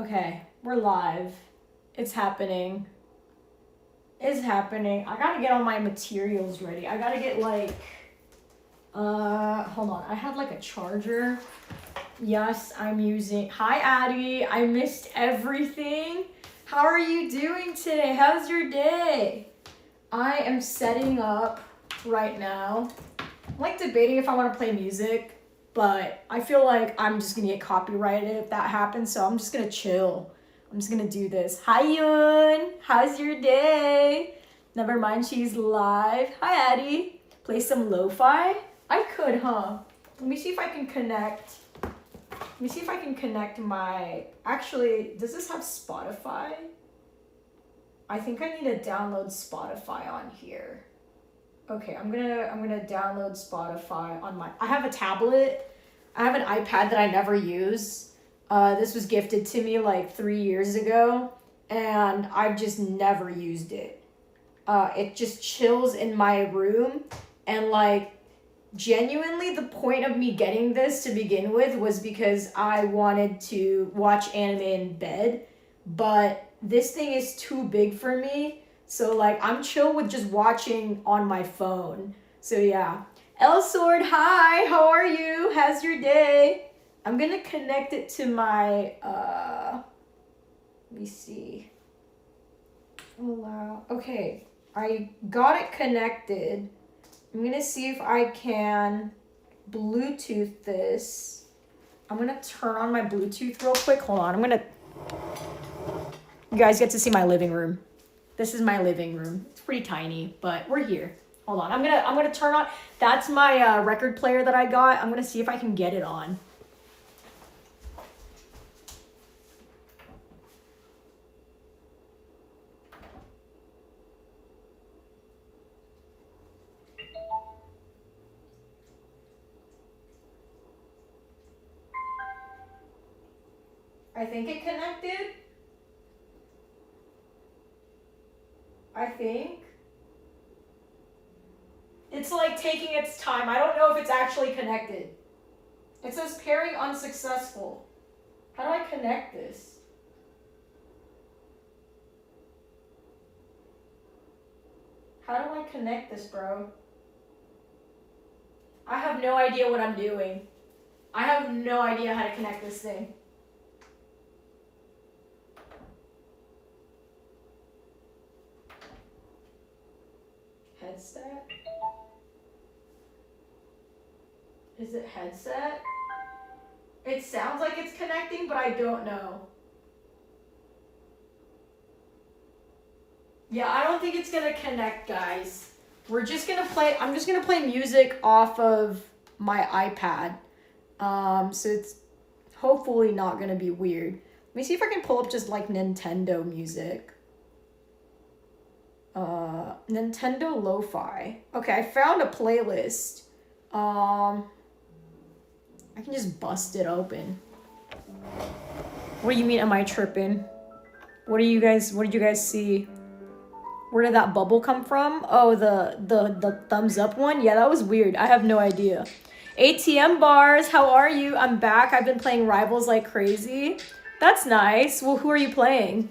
Okay, we're live. It's happening. It's happening. I gotta get all my materials ready. I gotta get like, hold on. I had like a charger. Yes, I'm using, hi Addie, I missed everything. How are you doing today? How's your day? I am setting up right now. I'm like debating if I want to play music, but I feel like I'm just gonna get copyrighted if that happens, so I'm just gonna chill. I'm just gonna do this. Hi Yun, how's your day? Never mind, she's live. Hi Addie. Play some lo-fi? I could, huh? Let me see if I can connect. Let me see if I can connect my, actually, does this have Spotify? I think I need to download Spotify on here. Okay, I'm gonna download Spotify on my, I have a tablet. I have an iPad that I never use. This was gifted to me like 3 years ago, and I've just never used it. It just chills in my room, and like, genuinely the point of me getting this to begin with was because I wanted to watch anime in bed, but this thing is too big for me, so like I'm chill with just watching on my phone. So yeah. Elsword, hi, how are you? How's your day? I'm gonna connect it to my let me see. Allow, okay, I got it connected. I'm gonna see if I can Bluetooth this. I'm gonna turn on my Bluetooth real quick. Hold on, you guys get to see my living room. This is my living room. It's pretty tiny, but we're here. Hold on, I'm gonna turn on, that's my record player that I got. I'm gonna see if I can get it on. I think it connected. I think. It's like taking its time. I don't know if it's actually connected. It says pairing unsuccessful. How do I connect this? How do I connect this, bro? I have no idea what I'm doing. I have no idea how to connect this thing. Headset? Is it headset? It sounds like it's connecting, but I don't know. Yeah, I don't think it's gonna connect, guys. We're just gonna play, I'm just gonna play music off of my iPad. So it's hopefully not gonna be weird. Let me see if I can pull up just like Nintendo music. Nintendo Lo-Fi. Okay, I found a playlist. I can just bust it open. What do you mean, am I tripping? What did you guys see? Where did that bubble come from? Oh, the thumbs up one? Yeah, that was weird. I have no idea. ATM bars, how are you? I'm back. I've been playing Rivals like crazy. That's nice. Well, who are you playing?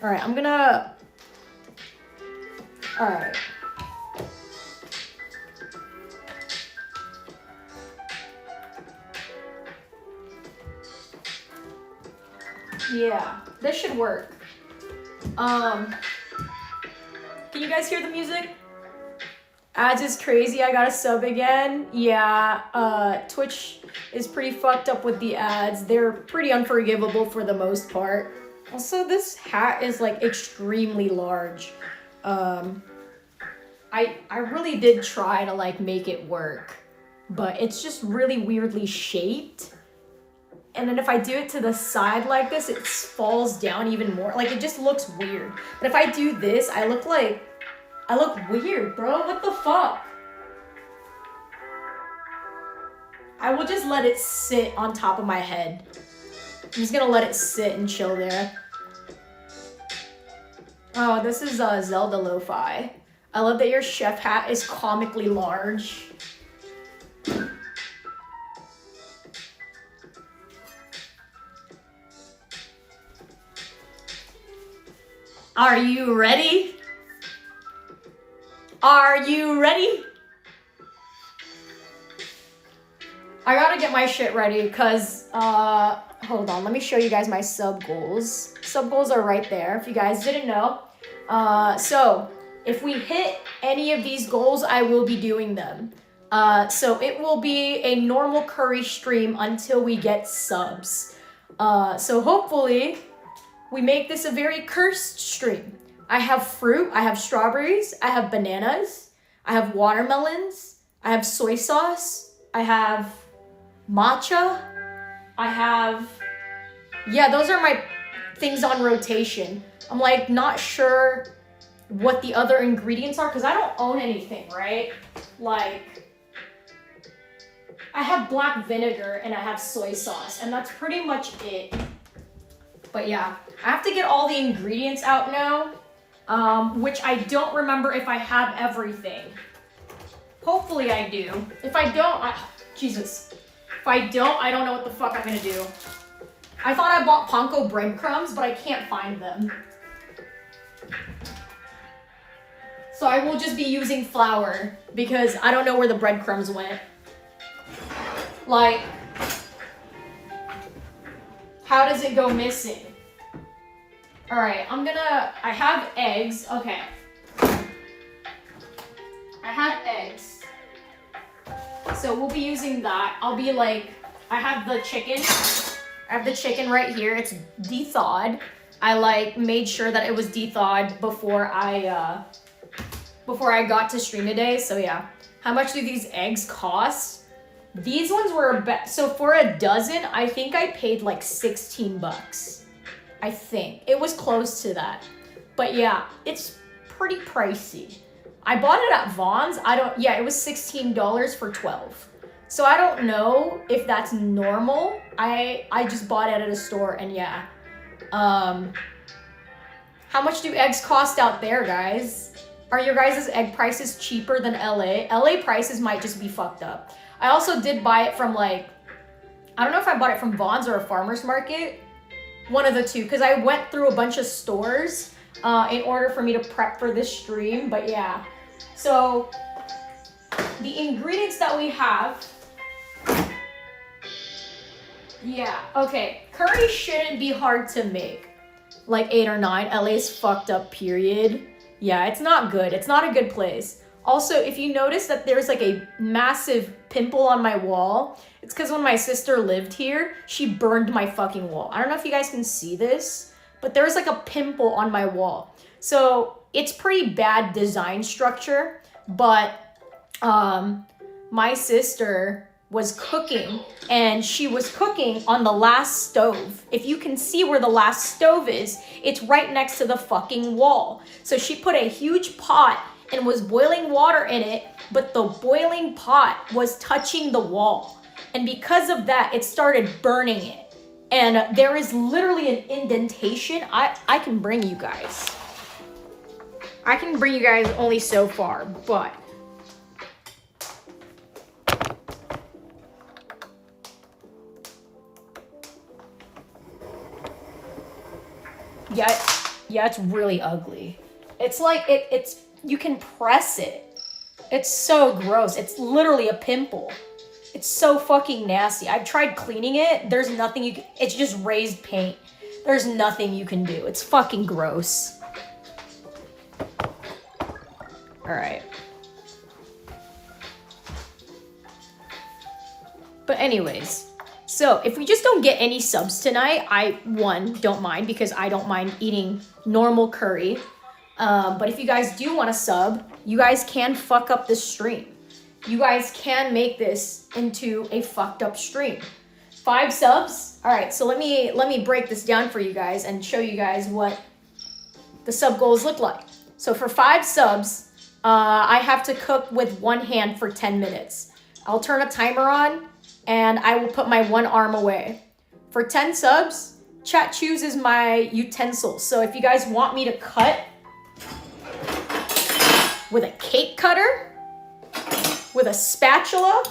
All right, all right. Yeah, this should work. Can you guys hear the music? Ads is crazy. I got a sub again. Yeah, Twitch is pretty fucked up with the ads. They're pretty unforgivable for the most part. Also, this hat is like extremely large. I really did try to like make it work, but it's just really weirdly shaped. And then if I do it to the side like this, it falls down even more. Like, it just looks weird. But if I do this, I look weird, bro. What the fuck? I will just let it sit on top of my head. I'm just gonna let it sit and chill there. Oh, this is Zelda Lo-Fi. I love that your chef hat is comically large. Are you ready? Are you ready? I gotta get my shit ready because, hold on, let me show you guys my sub goals. Sub goals are right there if you guys didn't know. So if we hit any of these goals, I will be doing them. So it will be a normal curry stream until we get subs. So hopefully we make this a very cursed stream. I have fruit, I have strawberries, I have bananas, I have watermelons, I have soy sauce, I have matcha, I have, yeah, those are my things on rotation. I'm like not sure what the other ingredients are because I don't own anything, right? Like, I have black vinegar and I have soy sauce and that's pretty much it. But yeah, I have to get all the ingredients out now, which I don't remember if I have everything. Hopefully I do. If I don't, Jesus. If I don't know what the fuck I'm gonna do. I thought I bought panko breadcrumbs, but I can't find them. So I will just be using flour because I don't know where the breadcrumbs went. Like, how does it go missing? All right, I have eggs, okay. I have eggs. So we'll be using that. I'll be like, I have the chicken. I have the chicken right here. It's de-thawed. I like made sure that it was de-thawed before I got to stream today. So yeah, how much do these eggs cost? These ones were so for a dozen, I think I paid like 16 bucks. I think it was close to that. But yeah, it's pretty pricey. I bought it at Vaughn's. It was $16 for 12. So I don't know if that's normal. I just bought it at a store and yeah. How much do eggs cost out there, guys? Are your guys' egg prices cheaper than LA? LA prices might just be fucked up. I also did buy it from like, I don't know if I bought it from Vaughn's or a farmer's market. One of the two, because I went through a bunch of stores in order for me to prep for this stream, but yeah. So, the ingredients that we have, yeah, okay. Curry shouldn't be hard to make. Like 8 or 9, LA's fucked up, period. Yeah, it's not good. It's not a good place. Also, if you notice that there's like a massive pimple on my wall, it's because when my sister lived here, she burned my fucking wall. I don't know if you guys can see this, but there's like a pimple on my wall. So it's pretty bad design structure, but my sister was cooking and she was cooking on the last stove. If you can see where the last stove is, it's right next to the fucking wall. So she put a huge pot and was boiling water in it, but the boiling pot was touching the wall. And because of that, it started burning it. And there is literally an indentation. I can bring you guys. I can bring you guys only so far, but yeah, it's really ugly. It's like it's you can press it. It's so gross. It's literally a pimple. It's so fucking nasty. I've tried cleaning it. There's nothing you can, it's just raised paint. There's nothing you can do. It's fucking gross. All right. But anyways, so if we just don't get any subs tonight, I, don't mind because I don't mind eating normal curry. But if you guys do want to sub, you guys can fuck up this stream. You guys can make this into a fucked up stream. 5 subs. All right, so let me break this down for you guys and show you guys what the sub goals look like. So for 5 subs, I have to cook with one hand for 10 minutes. I'll turn a timer on and I will put my one arm away. For 10 subs, chat chooses my utensils. So if you guys want me to cut with a cake cutter, with a spatula,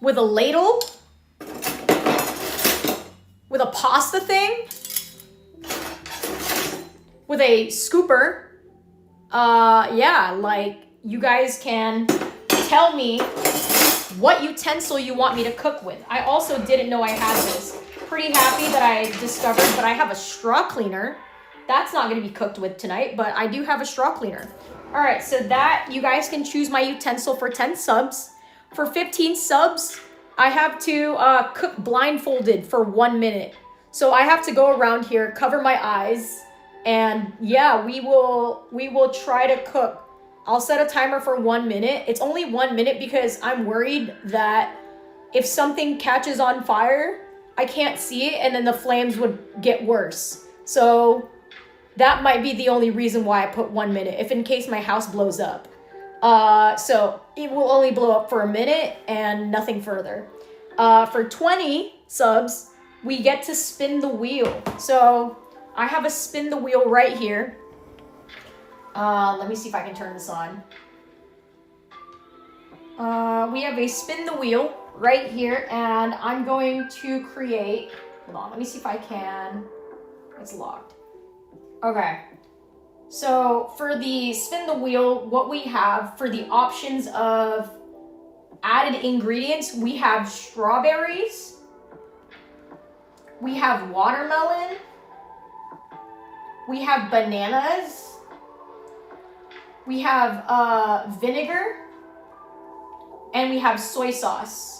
with a ladle, with a pasta thing, with a scooper. Yeah, like you guys can tell me what utensil you want me to cook with. I also didn't know I had this. Pretty happy that I discovered, but I have a straw cleaner. That's not gonna be cooked with tonight, but I do have a straw cleaner. All right, so that, you guys can choose my utensil for 10 subs. For 15 subs, I have to cook blindfolded for 1 minute. So I have to go around here, cover my eyes, and yeah, we will try to cook. I'll set a timer for 1 minute. It's only 1 minute because I'm worried that if something catches on fire, I can't see it and then the flames would get worse. So that might be the only reason why I put 1 minute, if in case my house blows up. So it will only blow up for a minute and nothing further. For 20 subs, we get to spin the wheel. So I have a spin the wheel right here. Let me see if I can turn this on. We have a spin the wheel right here, and I'm going to create, hold on, let me see if I can, it's locked. Okay, so for the spin the wheel, what we have for the options of added ingredients, we have strawberries, we have watermelon, we have bananas, we have vinegar, and we have soy sauce.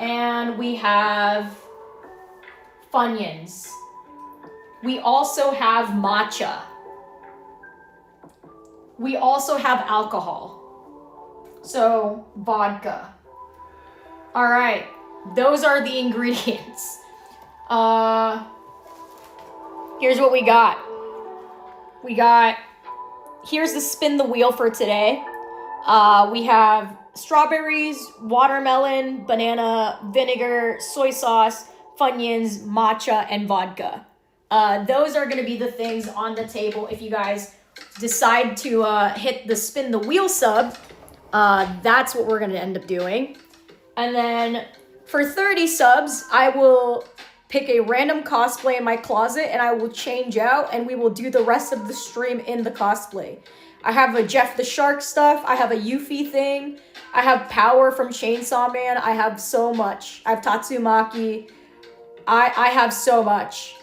And we have Funyuns. We also have matcha. We also have alcohol. So, vodka. All right, those are the ingredients. Here's what we got. Here's the spin the wheel for today. We have strawberries, watermelon, banana, vinegar, soy sauce, Funyuns, matcha, and vodka. Those are going to be the things on the table if you guys decide to hit the spin the wheel sub. That's what we're going to end up doing. And then for 30 subs, I will pick a random cosplay in my closet and I will change out and we will do the rest of the stream in the cosplay. I have a Jeff the Shark stuff. I have a Yuffie thing. I have Power from Chainsaw Man. I have so much. I have Tatsumaki. I have so much.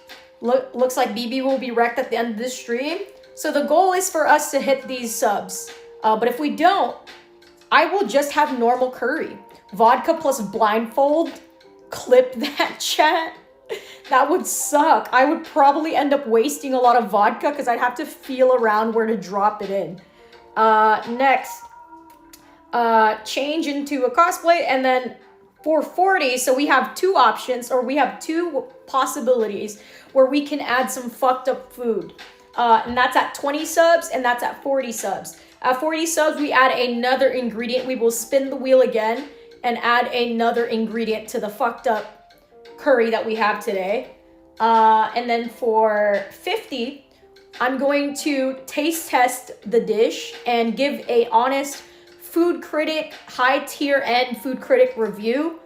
Looks like BB will be wrecked at the end of this stream. So the goal is for us to hit these subs. But if we don't, I will just have normal curry. Vodka plus blindfold. Clip that, chat. That would suck. I would probably end up wasting a lot of vodka because I'd have to feel around where to drop it in. Next, change into a cosplay, and then for 40, so we have two options, or we have two possibilities where we can add some fucked up food. And that's at 20 subs, and that's at 40 subs. At 40 subs, we add another ingredient. We will spin the wheel again and add another ingredient to the fucked up curry that we have today. And then for 50, I'm going to taste test the dish and give a honest food critic, high tier end food critic review.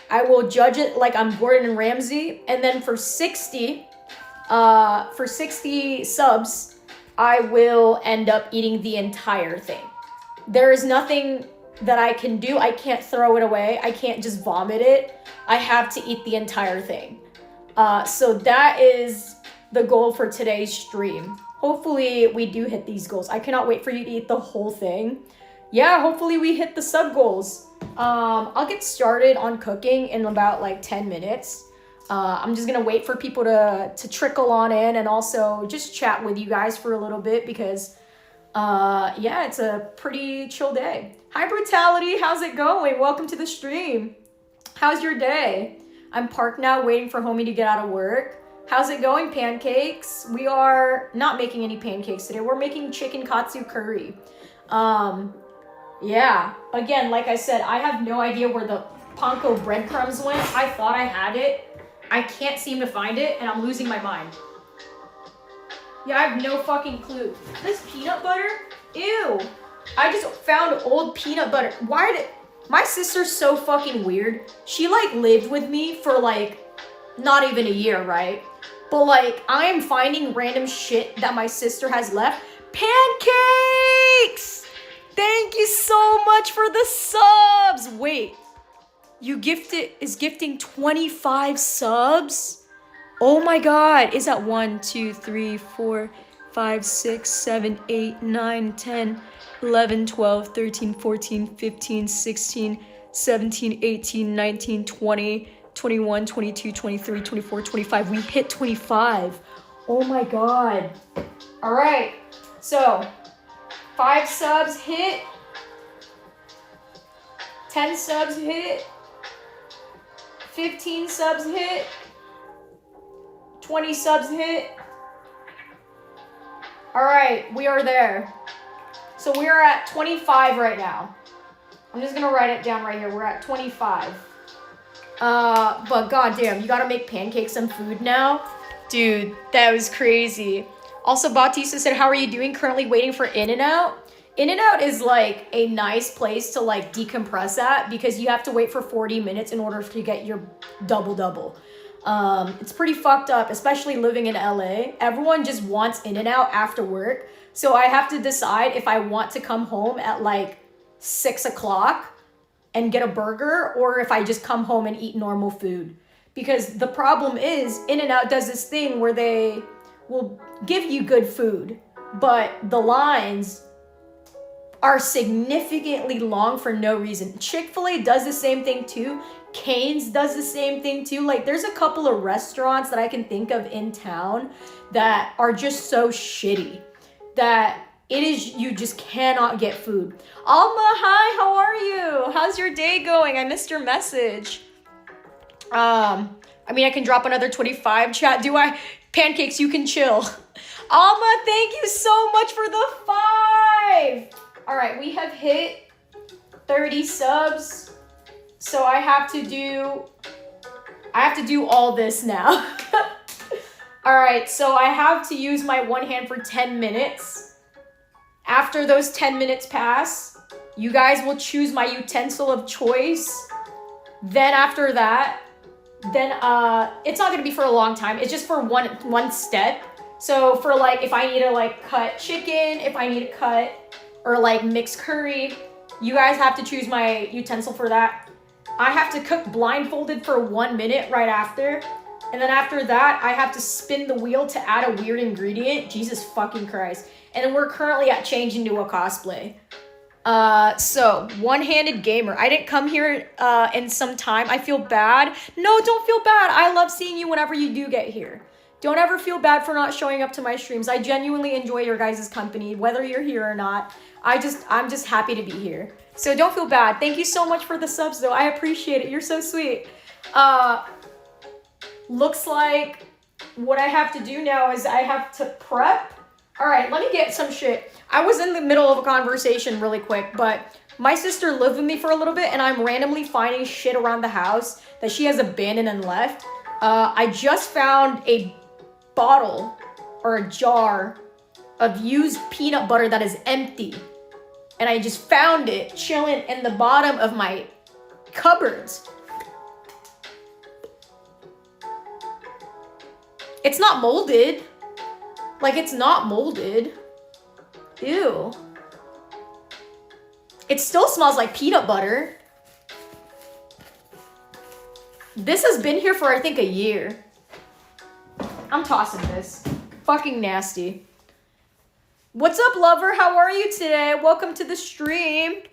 I will judge it like I'm Gordon Ramsay. And then for 60 subs, I will end up eating the entire thing. There is nothing that I can do. I can't throw it away. I can't just vomit it. I have to eat the entire thing. So that is the goal for today's stream. Hopefully we do hit these goals. I cannot wait for you to eat the whole thing. Yeah, hopefully we hit the sub goals. I'll get started on cooking in about like 10 minutes. I'm just gonna wait for people to trickle on in and also just chat with you guys for a little bit because yeah, it's a pretty chill day. Hi Brutality, how's it going? Welcome to the stream. How's your day? I'm parked now waiting for homie to get out of work. How's it going, pancakes? We are not making any pancakes today. We're making chicken katsu curry. Yeah, again, like I said, I have no idea where the panko breadcrumbs went. I thought I had it. I can't seem to find it, and I'm losing my mind. Yeah, I have no fucking clue. This peanut butter? Ew. I just found old peanut butter. Why did... My sister's so fucking weird. She, like, lived with me for, like, not even a year, right? But like, I am finding random shit that my sister has left. Pancakes! Thank you so much for the subs. Wait, is gifting 25 subs? Oh my God. Is that 1, 2, 3, 4, 5, 6, 7, 8, 9, 10, 11, 12, 13, 14, 15, 16, 17, 18, 19, 20, 21, 22, 23, 24, 25. We hit 25. Oh my God. All right. So 5 subs hit. 10 subs hit. 15 subs hit. 20 subs hit. All right, we are there. So we are at 25 right now. I'm just gonna write it down right here. We're at 25. But goddamn, you gotta make pancakes and food now? Dude, that was crazy. Also, Bautista said, how are you doing? Currently waiting for In-N-Out. In-N-Out is like a nice place to like decompress at because you have to wait for 40 minutes in order to get your double-double. It's pretty fucked up, especially living in LA. Everyone just wants In-N-Out after work. So I have to decide if I want to come home at like 6 o'clock and get a burger or if I just come home and eat normal food. Because the problem is In-N-Out does this thing where they will give you good food, but the lines are significantly long for no reason. Chick-fil-A does the same thing too. Cane's does the same thing too. Like there's a couple of restaurants that I can think of in town that are just so shitty that you just cannot get food. Alma, hi, how are you? How's your day going? I missed your message. I mean, I can drop another 25 chat. Do I? Pancakes, you can chill. Alma, thank you so much for the 5. All right, we have hit 30 subs. So I have to do all this now. All right, so I have to use my one hand for 10 minutes. After those 10 minutes pass, you guys will choose my utensil of choice. Then after that, it's not gonna be for a long time. It's just for one step. So for like, if I need to like cut chicken, if I need to cut or like mix curry, you guys have to choose my utensil for that. I have to cook blindfolded for 1 minute right after. And then after that, I have to spin the wheel to add a weird ingredient. Jesus fucking Christ. And then we're currently at change into a cosplay. So one-handed gamer. I didn't come here in some time. I feel bad. No, don't feel bad. I love seeing you whenever you do get here. Don't ever feel bad for not showing up to my streams. I genuinely enjoy your guys' company, whether you're here or not. I'm just happy to be here. So don't feel bad. Thank you so much for the subs though. I appreciate it. You're so sweet. Looks like what I have to do now is I have to prep. All right, let me get some shit. I was in the middle of a conversation really quick, but my sister lived with me for a little bit and I'm randomly finding shit around the house that she has abandoned and left. I just found a bottle or a jar of used peanut butter that is empty. And I just found it chilling in the bottom of my cupboards. It's not molded. Like, it's not molded. Ew. It still smells like peanut butter. This has been here for, I think, a year. I'm tossing this. Fucking nasty. What's up, lover? How are you today? Welcome to the stream.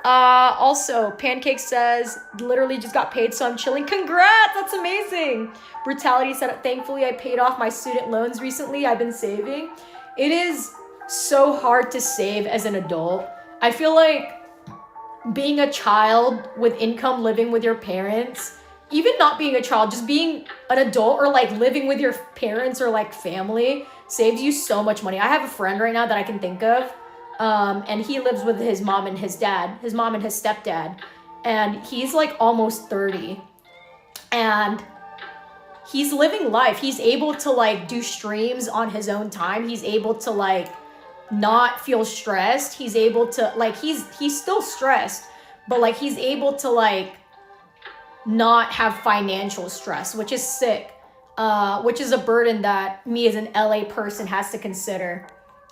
Also, Pancake says, literally just got paid, so I'm chilling. Congrats! That's amazing. Brutality said, thankfully, I paid off my student loans recently. I've been saving. It is so hard to save as an adult. I feel like being a child with income, living with your parents, even not being a child, just being an adult or like living with your parents or like family saves you so much money. I have a friend right now that I can think of, and he lives with his mom and his dad, his mom and his stepdad, and he's like almost 30, and he's living life. He's able to like do streams on his own time. He's able to like not feel stressed. He's able to like, he's still stressed, but like he's able to like not have financial stress, which is sick. which is a burden that me as an LA person has to consider.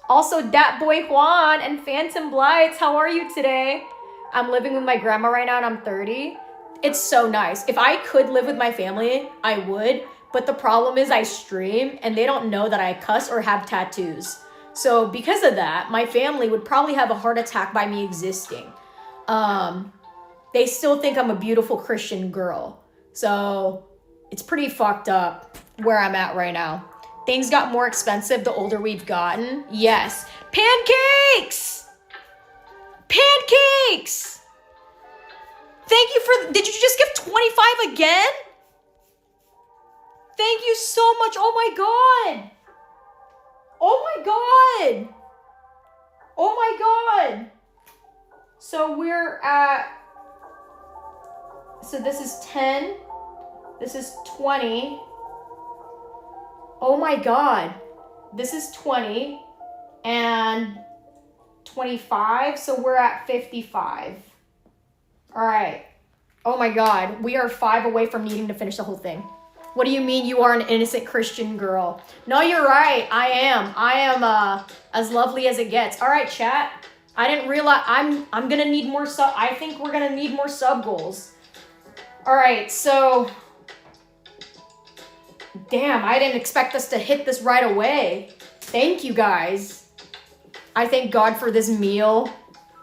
Also, Dat Boy Juan and Phantom Blights, how are you today? I'm living with my grandma right now and I'm 30. It's so nice. If I could live with my family, I would. But the problem is I stream and they don't know that I cuss or have tattoos. So because of that, my family would probably have a heart attack by me existing. They still think I'm a beautiful Christian girl. So it's pretty fucked up where I'm at right now. Things got more expensive the older we've gotten. Yes. Pancakes! Pancakes! Thank you for, did you just give 25 again? Thank you so much. Oh my God. Oh my God. Oh my God. So we're at, so this is 10. This is 20. Oh my God. This is 20 and 25. So we're at 55. All right. Oh my God. We are 5 away from needing to finish the whole thing. What do you mean you are an innocent Christian girl? No, you're right. I am as lovely as it gets. All right, chat. I didn't realize I'm going to need more sub. I think we're going to need more sub goals. All right. So damn, I didn't expect us to hit this right away. Thank you guys. I thank God for this meal.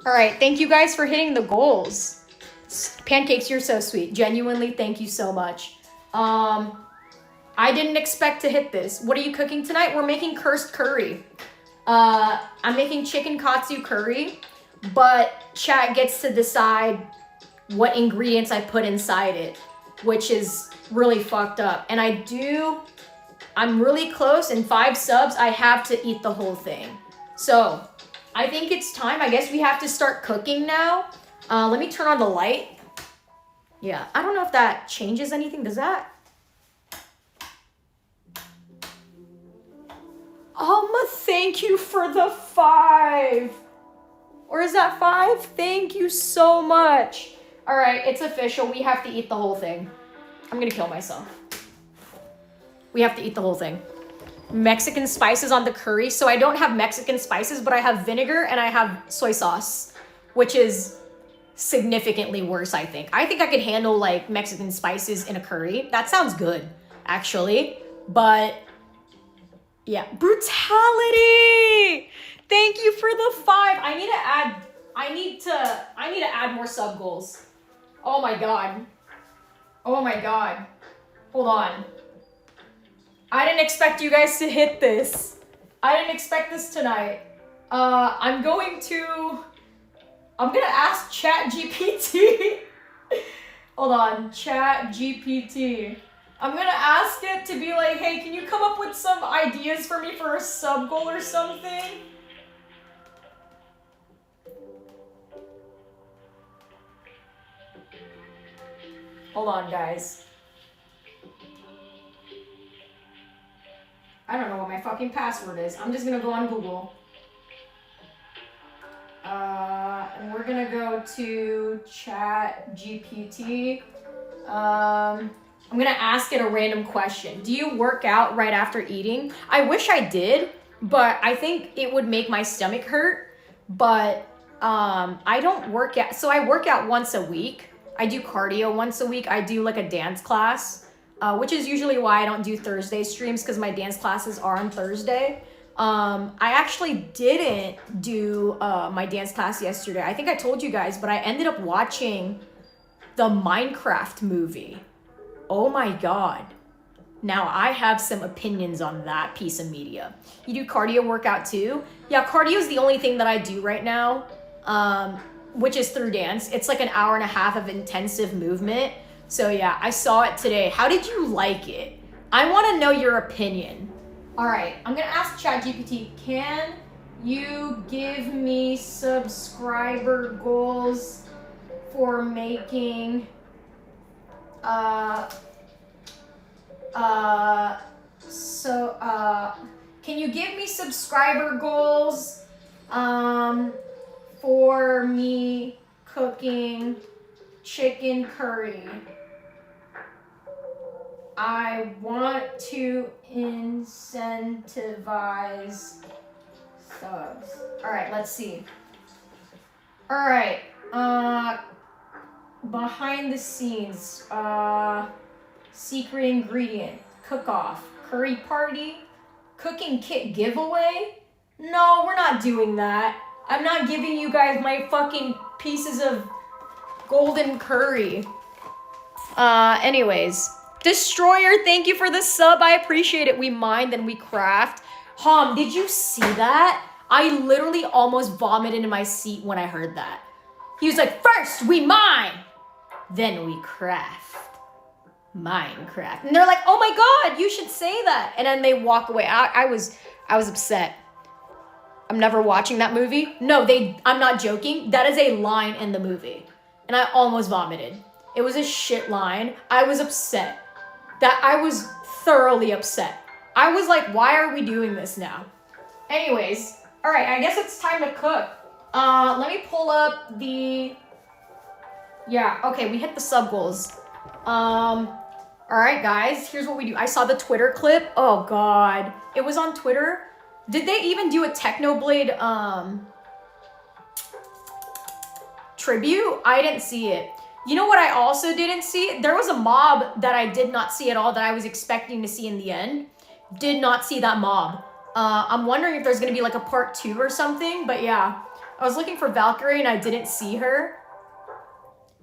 All right. Thank you guys for hitting the goals. Pancakes, you're so sweet. Genuinely, thank you so much. I didn't expect to hit this. What are you cooking tonight? We're making cursed curry. I'm making chicken katsu curry, but chat gets to decide what ingredients I put inside it, which is really fucked up. And I'm really close. In 5 subs, I have to eat the whole thing. So I think it's time. I guess we have to start cooking now. Let me turn on the light. Yeah, I don't know if that changes anything. Does that? Thank you for the 5. Or is that 5? Thank you so much. All right, it's official. We have to eat the whole thing. I'm gonna kill myself. We have to eat the whole thing. Mexican spices on the curry. So I don't have Mexican spices, but I have vinegar and I have soy sauce, which is significantly worse, I think. I think I could handle like Mexican spices in a curry. That sounds good, actually. But yeah, brutality. Thank you for the 5. I need to add more sub goals. Oh my God. Oh my God. Hold on. I didn't expect you guys to hit this. I didn't expect this tonight. I'm gonna ask ChatGPT. Hold on, ChatGPT. I'm gonna ask it to be like, hey, can you come up with some ideas for me for a sub goal or something? Hold on, guys. I don't know what my fucking password is. I'm just gonna go on Google. And we're gonna go to ChatGPT. I'm gonna ask it a random question. Do you work out right after eating? I wish I did, but I think it would make my stomach hurt. But I don't work out. So I work out once a week. I do cardio once a week. I do like a dance class, which is usually why I don't do Thursday streams, because my dance classes are on Thursday. I actually didn't do my dance class yesterday. I think I told you guys, but I ended up watching the Minecraft movie. Oh my God. Now I have some opinions on that piece of media. You do cardio workout too? Yeah, cardio is the only thing that I do right now, which is through dance. It's like an hour and a half of intensive movement. So yeah, I saw it today. How did you like it? I want to know your opinion. All right, I'm gonna ask ChatGPT, can you give me subscriber goals for making can you give me subscriber goals for me cooking chicken curry? I want to incentivize subs. All right, let's see. All right, behind the scenes, secret ingredient, cook-off, curry party, cooking kit giveaway. No, we're not doing that. I'm not giving you guys my fucking pieces of golden curry. Anyways. Destroyer, thank you for the sub. I appreciate it. We mine, then we craft. Hom, did you see that? I literally almost vomited in my seat when I heard that. He was like, first we mine, then we craft. Minecraft. And they're like, oh my God, you should say that. And then they walk away. I was upset. I'm never watching that movie. No, I'm not joking. That is a line in the movie. And I almost vomited. It was a shit line. I was upset. I was thoroughly upset. I was like, why are we doing this now? Anyways, all right, I guess it's time to cook. Let me pull up the... Yeah, okay, we hit the sub goals. All right, guys, here's what we do. I saw the Twitter clip. Oh, God. It was on Twitter. Did they even do a Technoblade, tribute? I didn't see it. You know what I also didn't see? There was a mob that I did not see at all that I was expecting to see in the end. Did not see that mob. I'm wondering if there's going to be like a part 2 or something. But yeah, I was looking for Valkyrie and I didn't see her.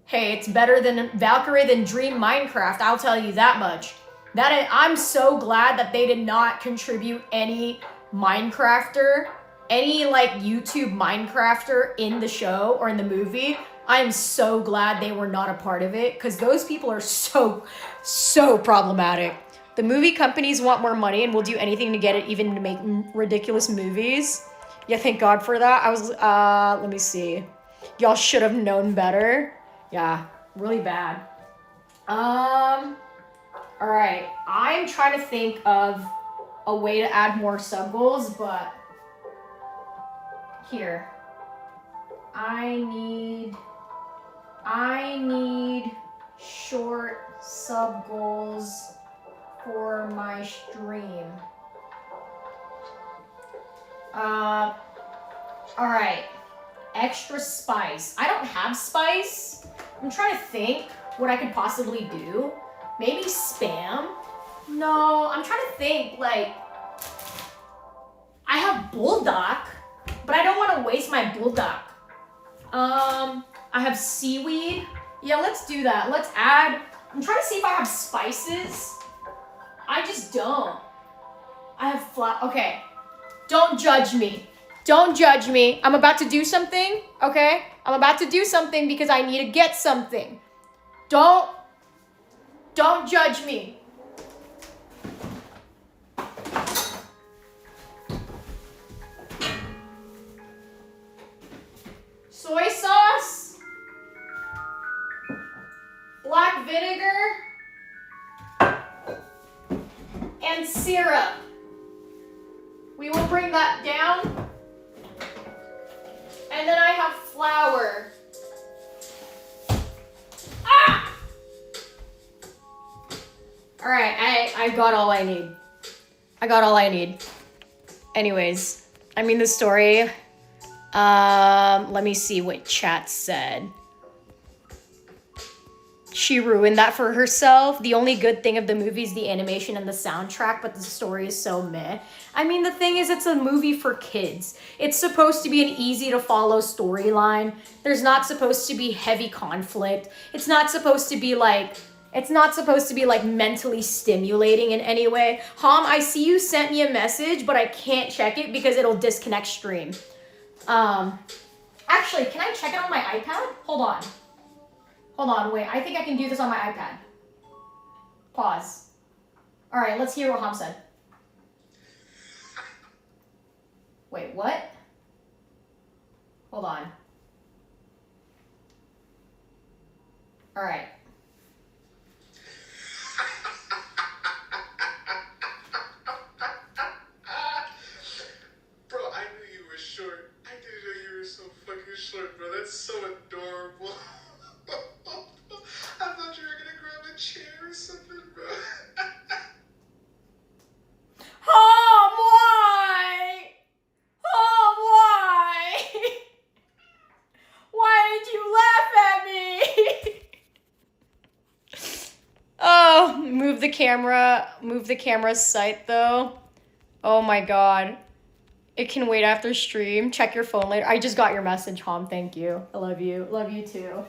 Hey, it's better than Valkyrie than Dream Minecraft. I'll tell you that much. I'm so glad that they did not contribute any Minecrafter, any like YouTube Minecrafter in the show or in the movie. I am so glad they were not a part of it because those people are so problematic. The movie companies want more money and will do anything to get it, even to make ridiculous movies. Yeah, thank God for that. Let me see. Y'all should have known better. Yeah, really bad. All right. I'm trying to think of a way to add more sub goals, but here. I need short sub goals for my stream. All right. Extra spice. I don't have spice. I'm trying to think what I could possibly do. Maybe spam? No, I'm trying to think, like, I have bulldog, but I don't want to waste my bulldog. I have seaweed. Yeah, let's do that. Let's add, I'm trying to see if I have spices. I just don't. I have okay. Don't judge me. Don't judge me. I'm about to do something, okay? I'm about to do something because I need to get something. Don't judge me. Soy sauce, black vinegar, and syrup. We will bring that down. And then I have flour. Ah! All right, I got all I need. I got all I need. Anyways, I mean the story. Let me see what chat said. She ruined that for herself. The only good thing of the movie is the animation and the soundtrack, but the story is so meh. I mean, the thing is, it's a movie for kids. It's supposed to be an easy to follow storyline. There's not supposed to be heavy conflict. It's not supposed to be like mentally stimulating in any way. Hom, I see you sent me a message, but I can't check it because it'll disconnect stream. Actually, can I check it on my iPad? Hold on, wait. I think I can do this on my iPad. Pause. All right, let's hear what Hom said. Wait, what? Hold on. All right. Bro, I knew you were short. I didn't know you were so fucking short, bro. That's so adorable. I thought you were gonna grab a chair or something, bro. the camera's sight though. Oh my god. It can wait after stream. Check your phone later. I just got your message, Hom. Thank you. I love you. Love you too.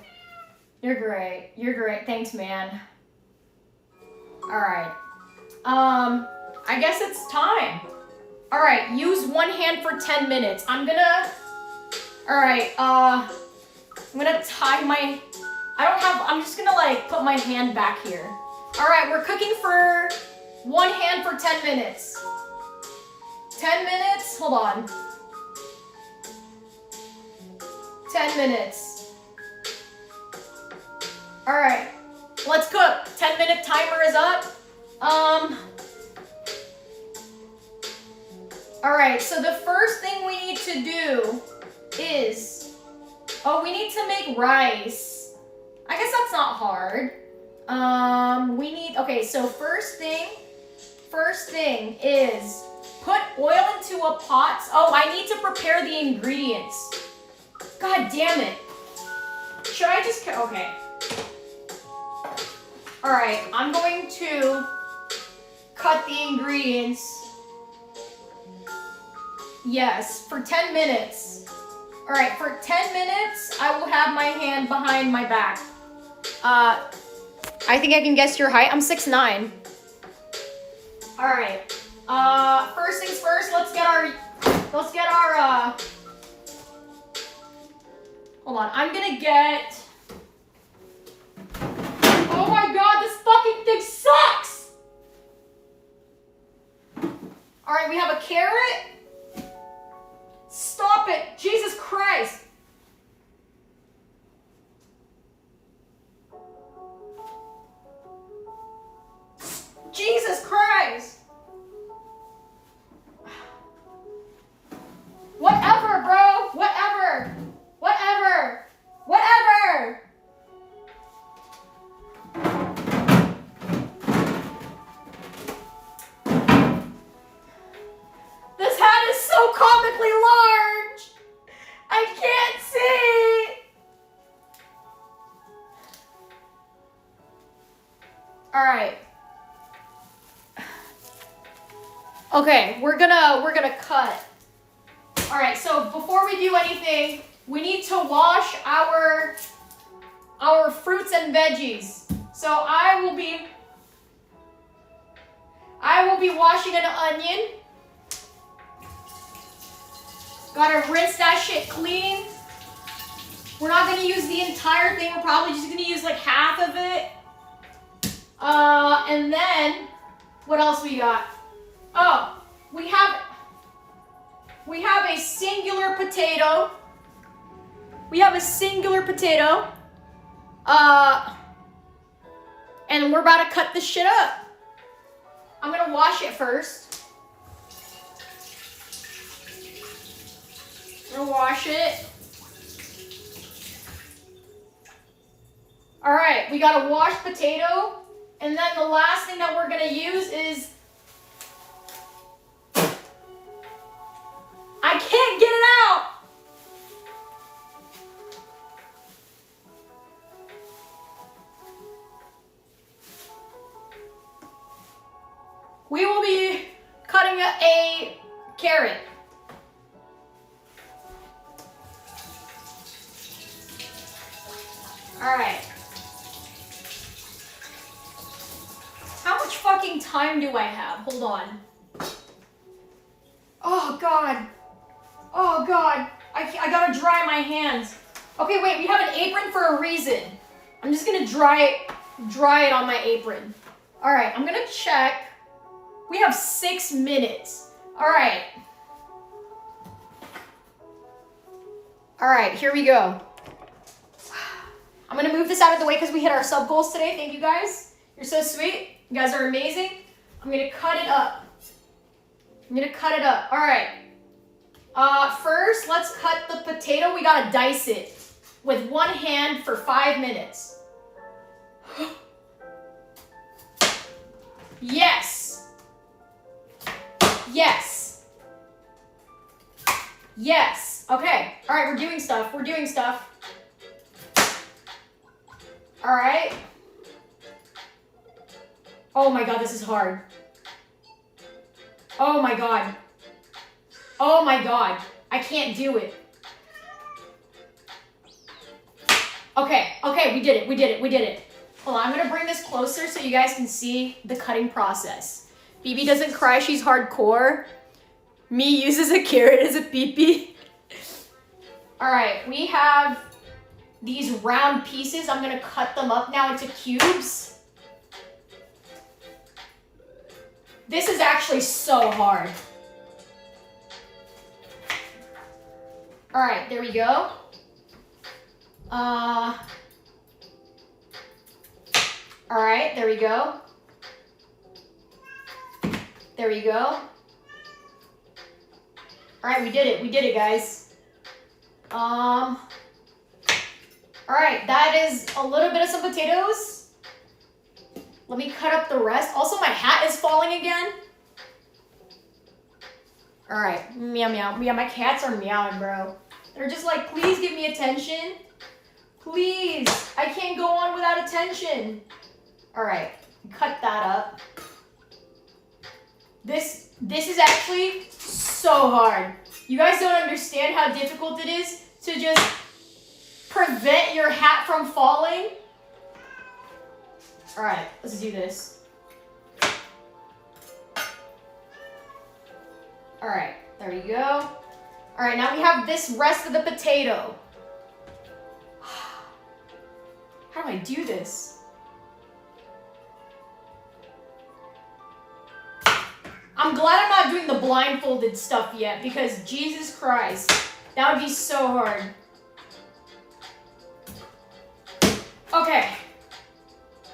You're great. You're great. Thanks, man. Alright. I guess it's time. Alright, use one hand for 10 minutes. I'm gonna tie my... I'm just gonna like put my hand back here. Alright, we're cooking for one hand for 10 minutes. 10 minutes? Hold on. 10 minutes. Alright, let's cook. 10-minute timer is up. Alright, so the first thing we need to do is... Oh, we need to make rice. I guess that's not hard. Okay, so first thing is put oil into a pot. Oh, I need to prepare the ingredients. God damn it. Should I just, okay. All right, I'm going to cut the ingredients. Yes, for 10 minutes. All right, for 10 minutes, I will have my hand behind my back. I think I can guess your height. I'm 6'9". All right. First things first, let's get our, hold on, I'm gonna get, oh my god, this fucking thing sucks! All right, we have a carrot. Stop it, Jesus Christ. Jesus Christ. Whatever, bro. Whatever. Whatever. Whatever. This hat is so comically large. I can't see. All right. Okay, we're gonna cut. All right, so before we do anything, we need to wash our fruits and veggies. So I will be washing an onion. Gotta rinse that shit clean. We're not gonna use the entire thing. We're probably just gonna use like half of it. And then what else we got? Oh, we have a singular potato. We have a singular potato. And we're about to cut this shit up. I'm gonna wash it first. I'm gonna wash it. All right, we got a washed potato. And then the last thing that we're gonna use is, I can't get it out. We will be cutting a carrot. All right. How much fucking time do I have? Hold on. Oh God. Oh God. I gotta dry my hands. Okay, wait, we have an apron for a reason. I'm just gonna dry it on my apron. All right, I'm gonna check. We have 6 minutes. All right. All right, here we go. I'm gonna move this out of the way because we hit our sub goals today. Thank you guys. You're so sweet. You guys are amazing. I'm gonna cut it up. All right. First, let's cut the potato. We gotta dice it with one hand for 5 minutes. Yes. Yes. Yes. Okay. All right, we're doing stuff. All right. Oh my god, this is hard. Oh my god. Oh my god. I can't do it. Okay, we did it. Hold on, I'm gonna bring this closer so you guys can see the cutting process. BB doesn't cry, she's hardcore. Me uses a carrot as a pee-pee. All right, we have these round pieces. I'm gonna cut them up now into cubes. This is actually so hard. All right, there we go. All right, there we go. There we go. All right, we did it, guys. All right, that is a little bit of some potatoes. Let me cut up the rest. Also, my hat is falling again. All right, meow, meow. Yeah, my cats are meowing, bro. They're just like, please give me attention. Please, I can't go on without attention. All right, cut that up. This is actually so hard. You guys don't understand how difficult it is to just prevent your hat from falling. All right, let's do this. All right, there we go. All right, now we have this rest of the potato. How do I do this? I'm glad I'm not doing the blindfolded stuff yet because Jesus Christ, that would be so hard.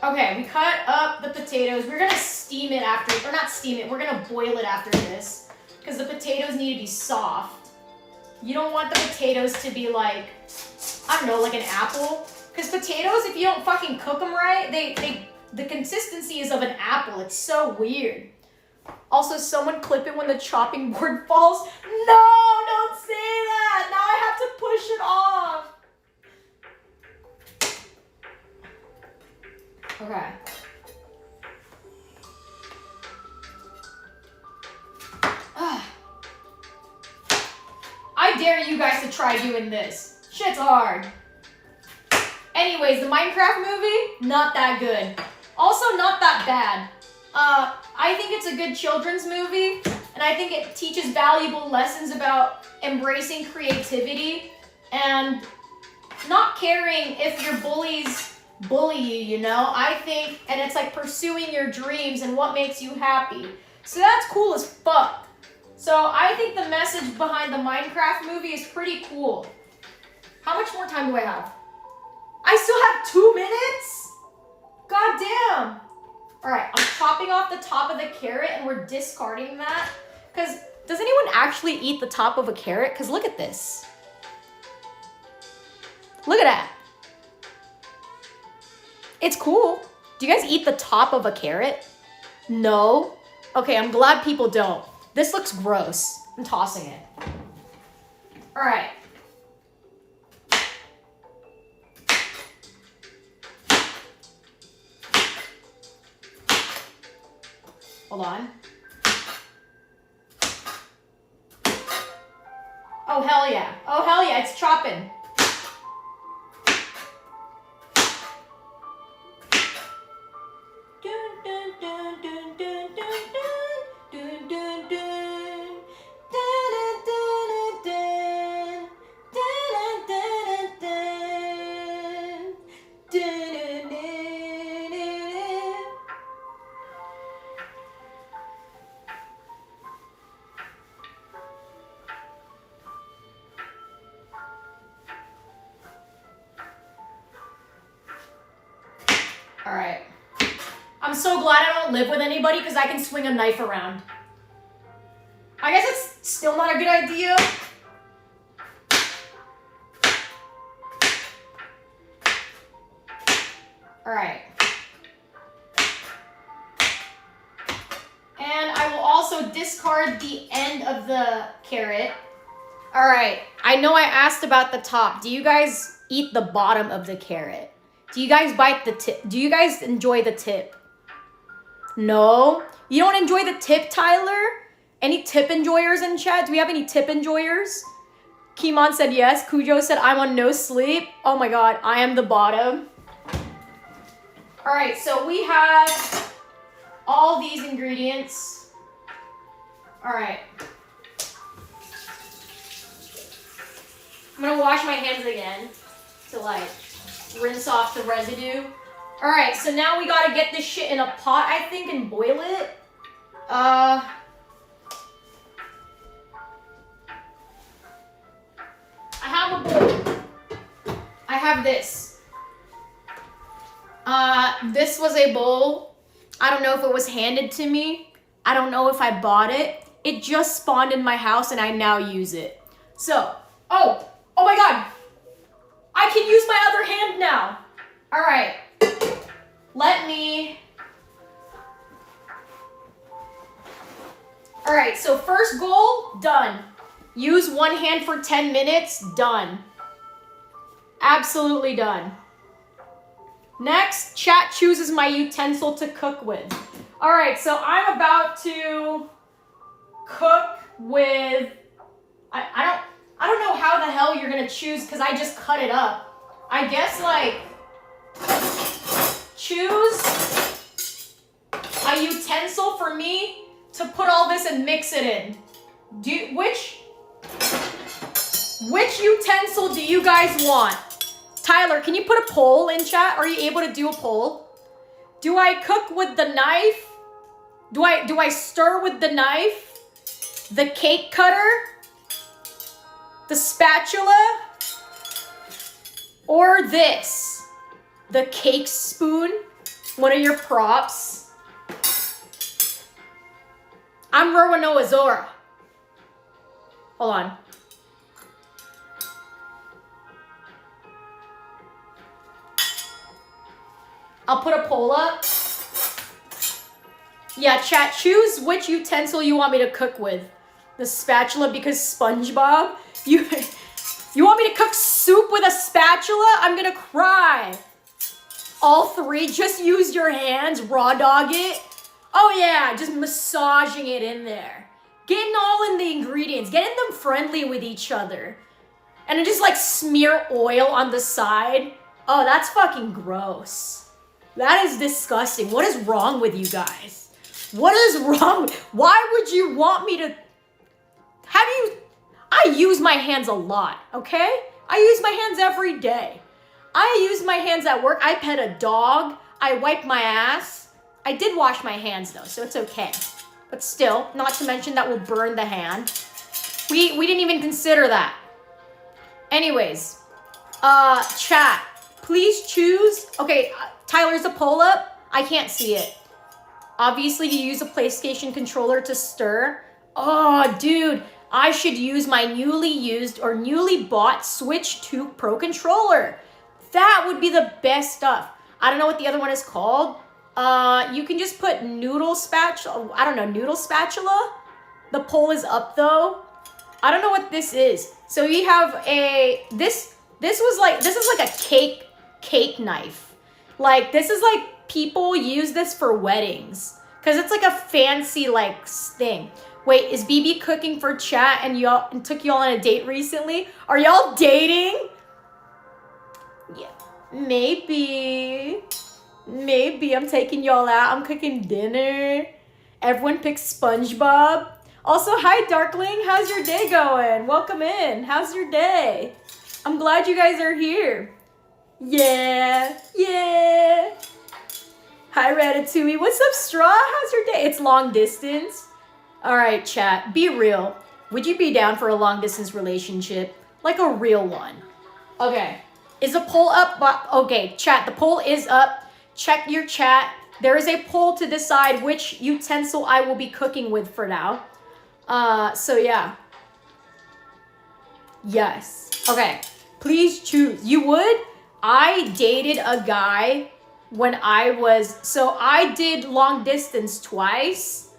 Okay, we cut up the potatoes. We're gonna steam it after, or not steam it, we're gonna boil it after this because the potatoes need to be soft. You don't want the potatoes to be like, I don't know, like an apple. Because potatoes, if you don't fucking cook them right, the consistency is of an apple. It's so weird. Also, someone clip it when the chopping board falls. No, don't say that. Now I have to push it off. Okay. I dare you guys to try doing this. Shit's hard. Anyways, the Minecraft movie, not that good. Also, not that bad. I think it's a good children's movie, and I think it teaches valuable lessons about embracing creativity and not caring if your bullies bully you, you know? I think, and it's like pursuing your dreams and what makes you happy. So that's cool as fuck. So I think the message behind the Minecraft movie is pretty cool. How much more time do I have? I still have 2 minutes? God damn. All right, I'm chopping off the top of the carrot and we're discarding that. Because does anyone actually eat the top of a carrot? Because look at this. Look at that. It's cool. Do you guys eat the top of a carrot? No? Okay, I'm glad people don't. This looks gross. I'm tossing it. All right. Hold on. Oh, hell yeah. Oh, hell yeah, it's chopping. All right. I'm so glad I don't live with anybody because I can swing a knife around. I guess it's still not a good idea. All right. And I will also discard the end of the carrot. All right. I know I asked about the top. Do you guys eat the bottom of the carrot? Do you guys bite the tip? Do you guys enjoy the tip? No? You don't enjoy the tip, Tyler? Any tip enjoyers in chat? Do we have any tip enjoyers? Kimon said yes. Cujo said I'm on no sleep. Oh my god, I am the bottom. All right, so we have all these ingredients. All right. I'm gonna wash my hands again to like rinse off the residue. All right, so now we gotta get this shit in a pot, I think, and boil it. I have a bowl. I have this. This was a bowl. I don't know if it was handed to me. I don't know if I bought it. It just spawned in my house and I now use it. So, oh my god. I can use my other hand now. All right. All right, so first goal, done. Use one hand for 10 minutes, done. Absolutely done. Next, chat chooses my utensil to cook with. All right, so I'm about to cook with, I don't know how the hell you're gonna choose because I just cut it up. I guess like, choose a utensil for me to put all this and mix it in. Which utensil do you guys want? Tyler, can you put a poll in chat? Are you able to do a poll? Do I cook with the knife? Do I stir with the knife? The cake cutter? The spatula? Or this? The cake spoon? One of your props? I'm Roanoa Zora. Hold on. I'll put a poll up. Yeah, chat, choose which utensil you want me to cook with. The spatula because SpongeBob? You want me to cook soup with a spatula? I'm gonna cry. All three, just use your hands, raw dog it. Oh yeah, just massaging it in there. Getting all in the ingredients, getting them friendly with each other. And then just like smear oil on the side. Oh, that's fucking gross. That is disgusting. What is wrong with you guys? What is wrong? Why would you want me to I use my hands a lot, okay? I use my hands every day. I use my hands at work. I pet a dog. I wipe my ass. I did wash my hands though, so it's okay. But still, not to mention that will burn the hand. We didn't even consider that. Anyways, chat, please choose. Okay, Tyler's a poll up. I can't see it. Obviously, you use a PlayStation controller to stir. Oh, dude, I should use my newly used or newly bought Switch 2 Pro controller. That would be the best stuff. I don't know what the other one is called. You can just put noodle spatula. I don't know, noodle spatula. The poll is up though. I don't know what this is. So we have a this is like a cake knife. Like this is like people use this for weddings because it's like a fancy like thing. Wait, is BB cooking for chat and took y'all on a date recently? Are y'all dating? Yeah, maybe I'm taking y'all out. I'm cooking dinner. Everyone picks SpongeBob. Also, hi Darkling, how's your day going? Welcome in. How's your day? I'm glad you guys are here. Yeah. Hi Ratatouille. What's up, Straw? How's your day? It's long distance. All right, chat. Be real. Would you be down for a long distance relationship? Like a real one. Okay. Is the poll up? Okay, chat. The poll is up. Check your chat. There is a poll to decide which utensil I will be cooking with for now. So yeah. Yes. Okay. Please choose. You would? I dated a guy when I did long distance twice.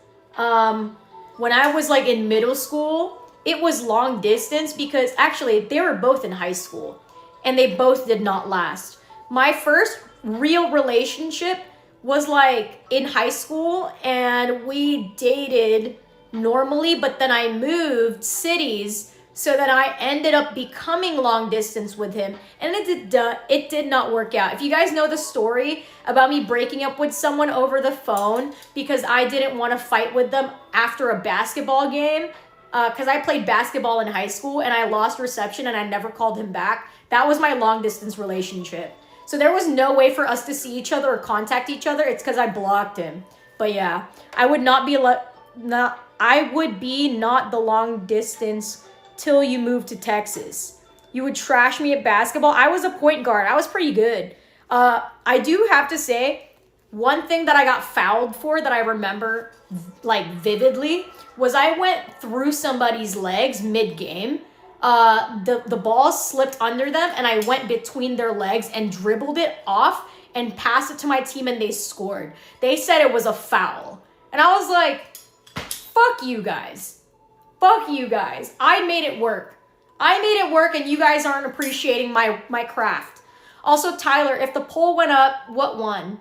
When I was like in middle school, it was long distance because actually they were both in high school and they both did not last. My first real relationship was like in high school and we dated normally, but then I moved cities, so that I ended up becoming long distance with him, and it did not work out. If you guys know the story about me breaking up with someone over the phone because I didn't want to fight with them after a basketball game, because I played basketball in high school and I lost reception and I never called him back. That was my long distance relationship. So there was no way for us to see each other or contact each other. It's because I blocked him. But yeah, I would not be not the long distance till you moved to Texas. You would trash me at basketball. I was a point guard. I was pretty good. I do have to say, one thing that I got fouled for that I remember like vividly was I went through somebody's legs mid-game. The ball slipped under them and I went between their legs and dribbled it off and passed it to my team and they scored. They said it was a foul. And I was like, fuck you guys. Fuck you guys. I made it work. I made it work and you guys aren't appreciating my craft. Also, Tyler, if the poll went up, what won?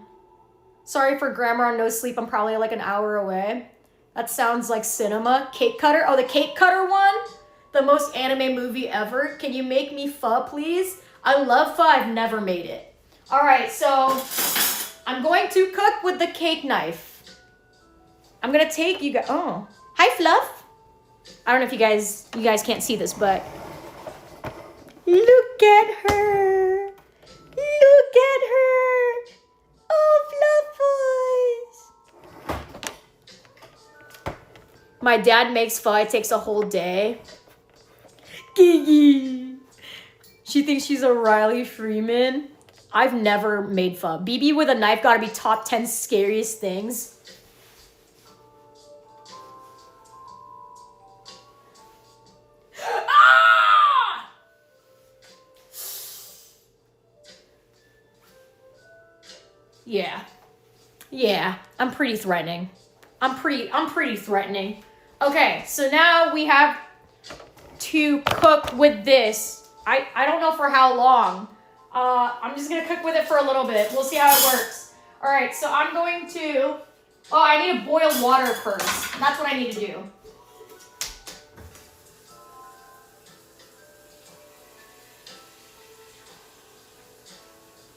Sorry for grammar on no sleep. I'm probably like an hour away. That sounds like cinema. Cake Cutter. Oh, the Cake Cutter one? The most anime movie ever. Can you make me pho, please? I love pho. I've never made it. All right, so I'm going to cook with the cake knife. I'm going to take you guys. Oh, hi, Fluff. I don't know if you guys can't see this, but look at her. Look at her. Oh, Fluff boys. My dad makes pho. It takes a whole day. Gigi. She thinks she's a Riley Freeman. I've never made pho. BB with a knife gotta be top 10 scariest things. Ah! Yeah, I'm pretty threatening. I'm pretty threatening. Okay, so now we have to cook with this. I don't know for how long. I'm just gonna cook with it for a little bit. We'll see how it works. All right, so I'm going to, I need to boil water first. That's what I need to do.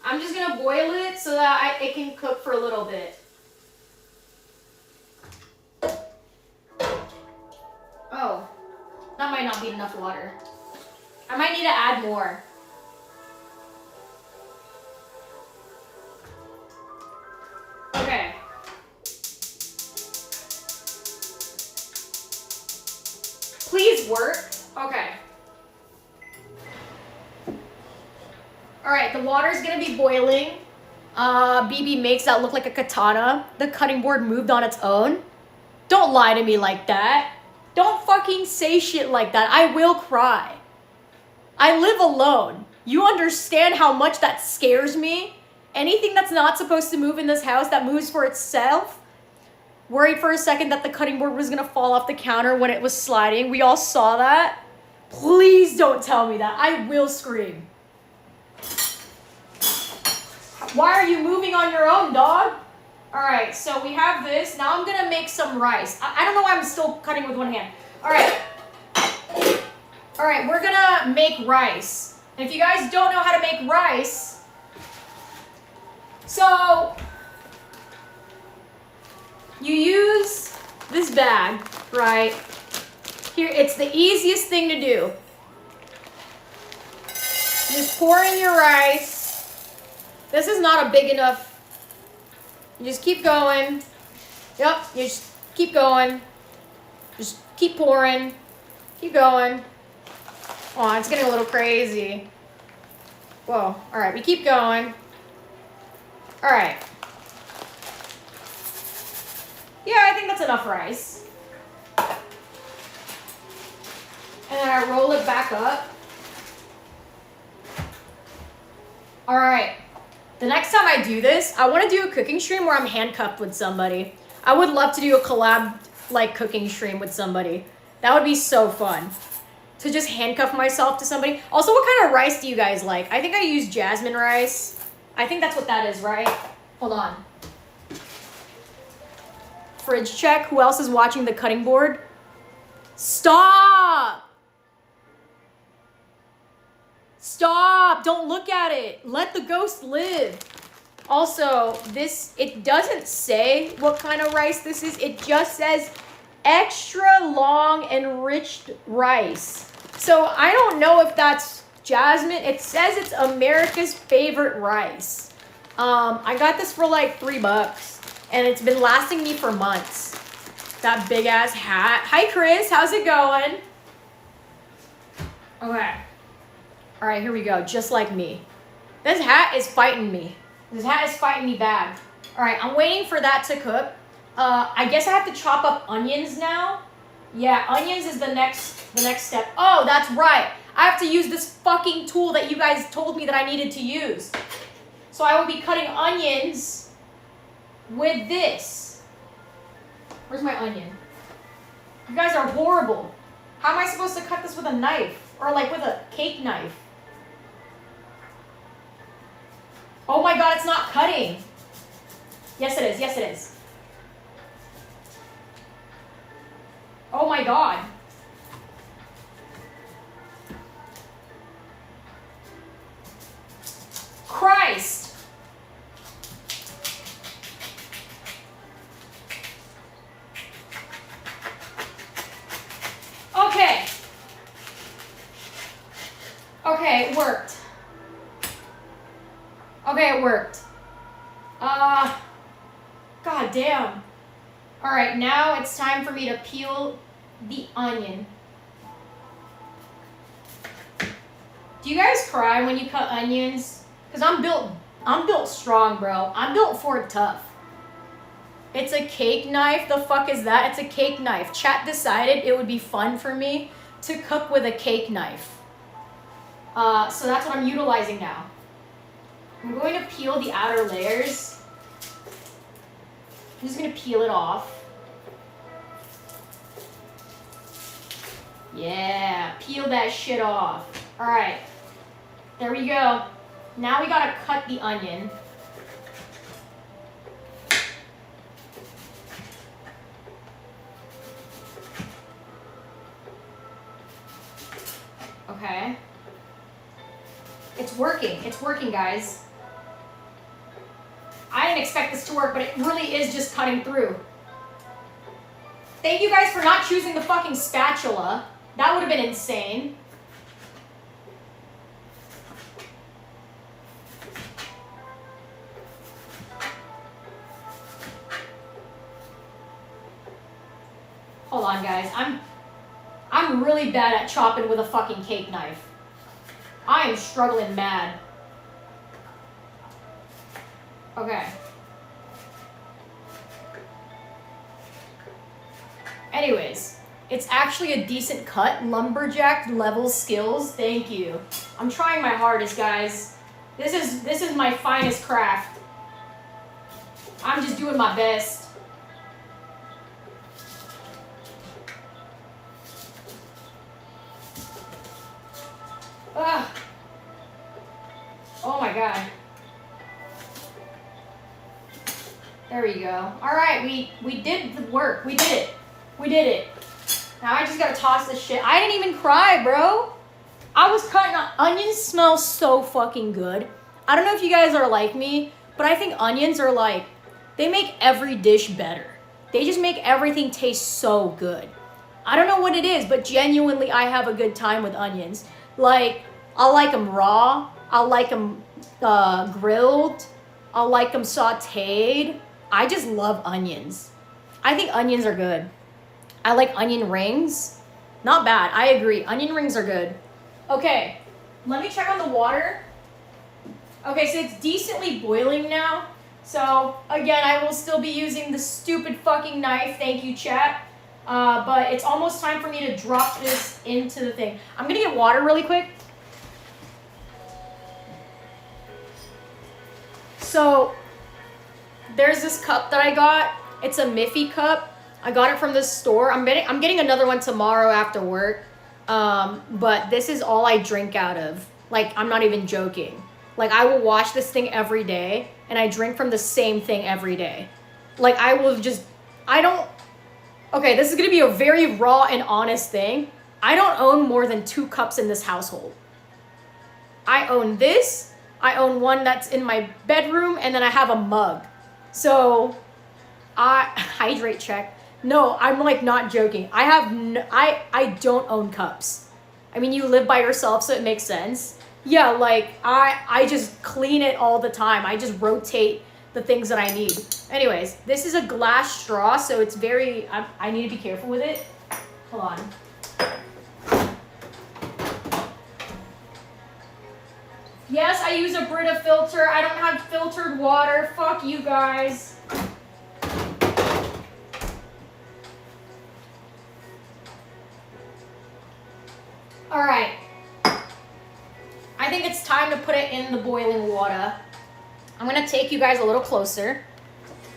I'm just gonna boil it so that it can cook for a little bit. Oh, that might not be enough water. I might need to add more. Okay. Please work. Okay. All right, the water's gonna be boiling. BB makes that look like a katana. The cutting board moved on its own. Don't lie to me like that. Don't fucking say shit like that. I will cry. I live alone. You understand how much that scares me? Anything that's not supposed to move in this house that moves for itself. Worried for a second that the cutting board was gonna fall off the counter when it was sliding. We all saw that. Please don't tell me that. I will scream. Why are you moving on your own, dog? All right, so we have this. Now I'm gonna make some rice. I don't know why I'm still cutting with one hand. All right. All right, we're gonna make rice. And if you guys don't know how to make rice, so you use this bag, right? Here, it's the easiest thing to do. Just pour in your rice. This is not a big enough. You just keep going. Yep, you just keep going. Just keep pouring. Keep going. Oh, it's getting a little crazy. Whoa, all right, we keep going. All right. Yeah, I think that's enough rice. And then I roll it back up. All right. The next time I do this, I want to do a cooking stream where I'm handcuffed with somebody. I would love to do a collab like cooking stream with somebody. That would be so fun. To just handcuff myself to somebody. Also, what kind of rice do you guys like? I think I use jasmine rice. I think that's what that is, right? Hold on. fridge check. Who else is watching the cutting board? Stop! Stop! Don't look at it. Let the ghost live. Also, it doesn't say what kind of rice this is. It just says extra long enriched rice. So I don't know if that's jasmine. It says it's America's favorite rice. I got this for like $3 and it's been lasting me for months. That big ass hat. Hi Chris, how's it going? Okay. All right, here we go. Just like me. This hat is fighting me. This hat is fighting me bad. All right, I'm waiting for that to cook. I guess I have to chop up onions now. Yeah, onions is the next step. Oh, that's right. I have to use this fucking tool that you guys told me that I needed to use. So I will be cutting onions with this. Where's my onion? You guys are horrible. How am I supposed to cut this with a knife? Or like with a cake knife? Oh my god, it's not cutting. Yes, it is. Yes, it is. Oh my god. Christ. Okay. Okay, it worked. Okay, it worked. God damn. All right, now it's time for me to peel the onion. Do you guys cry when you cut onions? Cause I'm built strong, bro. I'm built for tough. It's a cake knife. The fuck is that? It's a cake knife. Chat decided it would be fun for me to cook with a cake knife. So that's what I'm utilizing now. I'm going to peel the outer layers. I'm just gonna peel it off. Yeah, peel that shit off. All right, there we go. Now we gotta cut the onion. Okay. It's working, guys. I didn't expect this to work, but it really is just cutting through. Thank you guys for not choosing the fucking spatula. That would have been insane. Hold on, guys. I'm really bad at chopping with a fucking cake knife. I am struggling mad. Okay. Anyways, it's actually a decent cut. Lumberjack level skills. Thank you. I'm trying my hardest, guys. This is my finest craft. I'm just doing my best. Ugh. Oh my god. There we go. All right, we did the work. We did it. We did it. Now I just gotta toss this shit. I didn't even cry, bro. I was cutting on onions. Smell so fucking good. I don't know if you guys are like me, but I think onions are like, they make every dish better. They just make everything taste so good. I don't know what it is, but genuinely I have a good time with onions. Like, I like them raw. I like them grilled. I like them sauteed. I just love onions. I think onions are good. I like onion rings. Not bad. I agree. Onion rings are good. Okay, let me check on the water. Okay, so it's decently boiling now. So, again, I will still be using the stupid fucking knife. Thank you, chat. But it's almost time for me to drop this into the thing. I'm gonna get water really quick. So, there's this cup that I got. It's a Miffy cup. I got it from the store. I'm getting another one tomorrow after work. But this is all I drink out of. Like, I'm not even joking. Like, I will wash this thing every day, and I drink from the same thing every day. Like, I will just Okay, this is gonna be a very raw and honest thing. I don't own more than 2 cups in this household. I own this, I own one that's in my bedroom, and then I have a mug. So, hydrate check. No, I'm like not joking. I don't own cups. I mean, you live by yourself, so it makes sense. Yeah, like I just clean it all the time. I just rotate the things that I need. Anyways, this is a glass straw, so it's very, I need to be careful with it. Hold on. Yes, I use a Brita filter. I don't have filtered water. Fuck you guys. All right. I think it's time to put it in the boiling water. I'm gonna take you guys a little closer.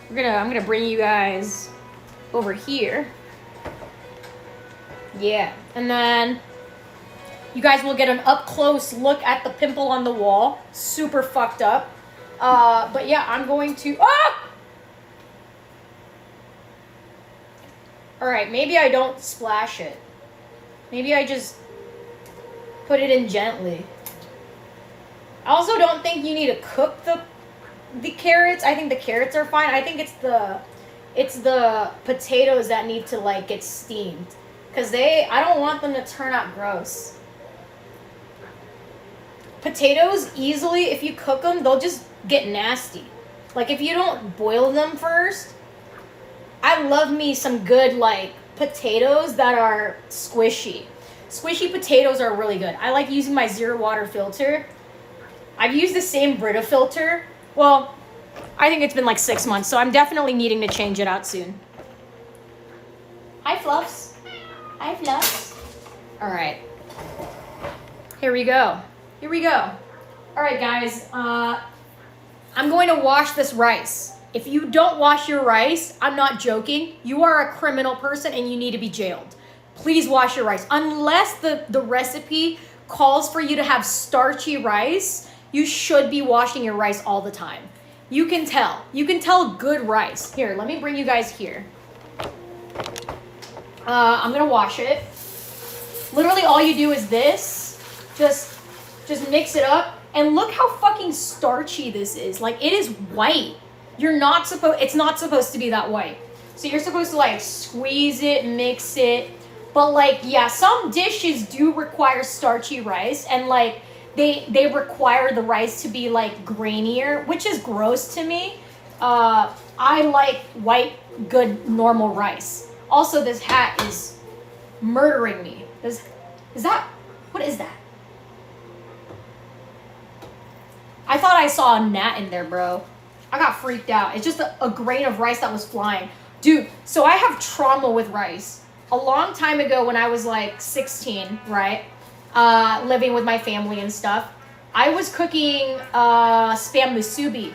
I'm gonna bring you guys over here. Yeah, and then you guys will get an up close look at the pimple on the wall. Super fucked up. But yeah, I'm going to. Ah! All right, maybe I don't splash it. Maybe I just put it in gently. I also don't think you need to cook the carrots. I think the carrots are fine. I think it's the potatoes that need to like get steamed, because I don't want them to turn out gross. Potatoes easily, if you cook them, they'll just get nasty. Like if you don't boil them first. I love me some good like potatoes that are squishy. Squishy potatoes are really good. I like using my zero water filter. I've used the same Brita filter. Well, I think it's been like 6 months, so I'm definitely needing to change it out soon. Hi, Fluffs. Hi, Fluffs. All right. Here we go. Here we go. All right, guys. I'm going to wash this rice. If you don't wash your rice, I'm not joking. You are a criminal person and you need to be jailed. Please wash your rice. Unless the recipe calls for you to have starchy rice, you should be washing your rice all the time. You can tell. You can tell good rice. Here, let me bring you guys here. I'm gonna wash it. Literally all you do is this. Just mix it up. And look how fucking starchy this is. Like, it is white. It's not supposed to be that white. So you're supposed to like squeeze it, mix it. But like, yeah, some dishes do require starchy rice, and like they require the rice to be like grainier, which is gross to me. I like white, good, normal rice. Also, this hat is murdering me. What is that? I thought I saw a gnat in there, bro. I got freaked out. It's just a grain of rice that was flying. Dude, so I have trauma with rice. A long time ago when I was like 16, right? Living with my family and stuff, I was cooking spam musubi.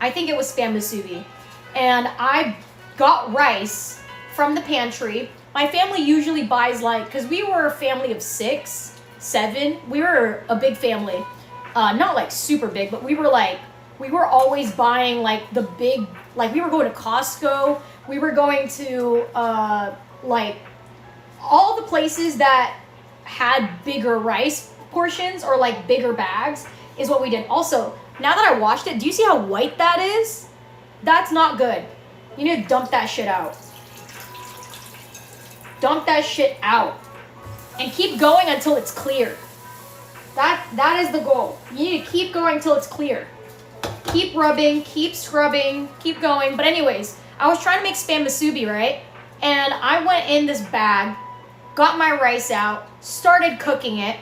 I think it was spam musubi. And I got rice from the pantry. My family usually buys like, because we were a family of 6, 7. We were a big family. Not like super big, but we were always buying like the big, like we were going to Costco. We were going to like all the places that had bigger rice portions or like bigger bags is what we did. Also, now that I washed it, do you see how white that is? That's not good. You need to dump that shit out. Dump that shit out. And keep going until it's clear. That is the goal. You need to keep going until it's clear. Keep rubbing, keep scrubbing, keep going. But anyways, I was trying to make spam musubi, right? And I went in this bag, got my rice out, started cooking it.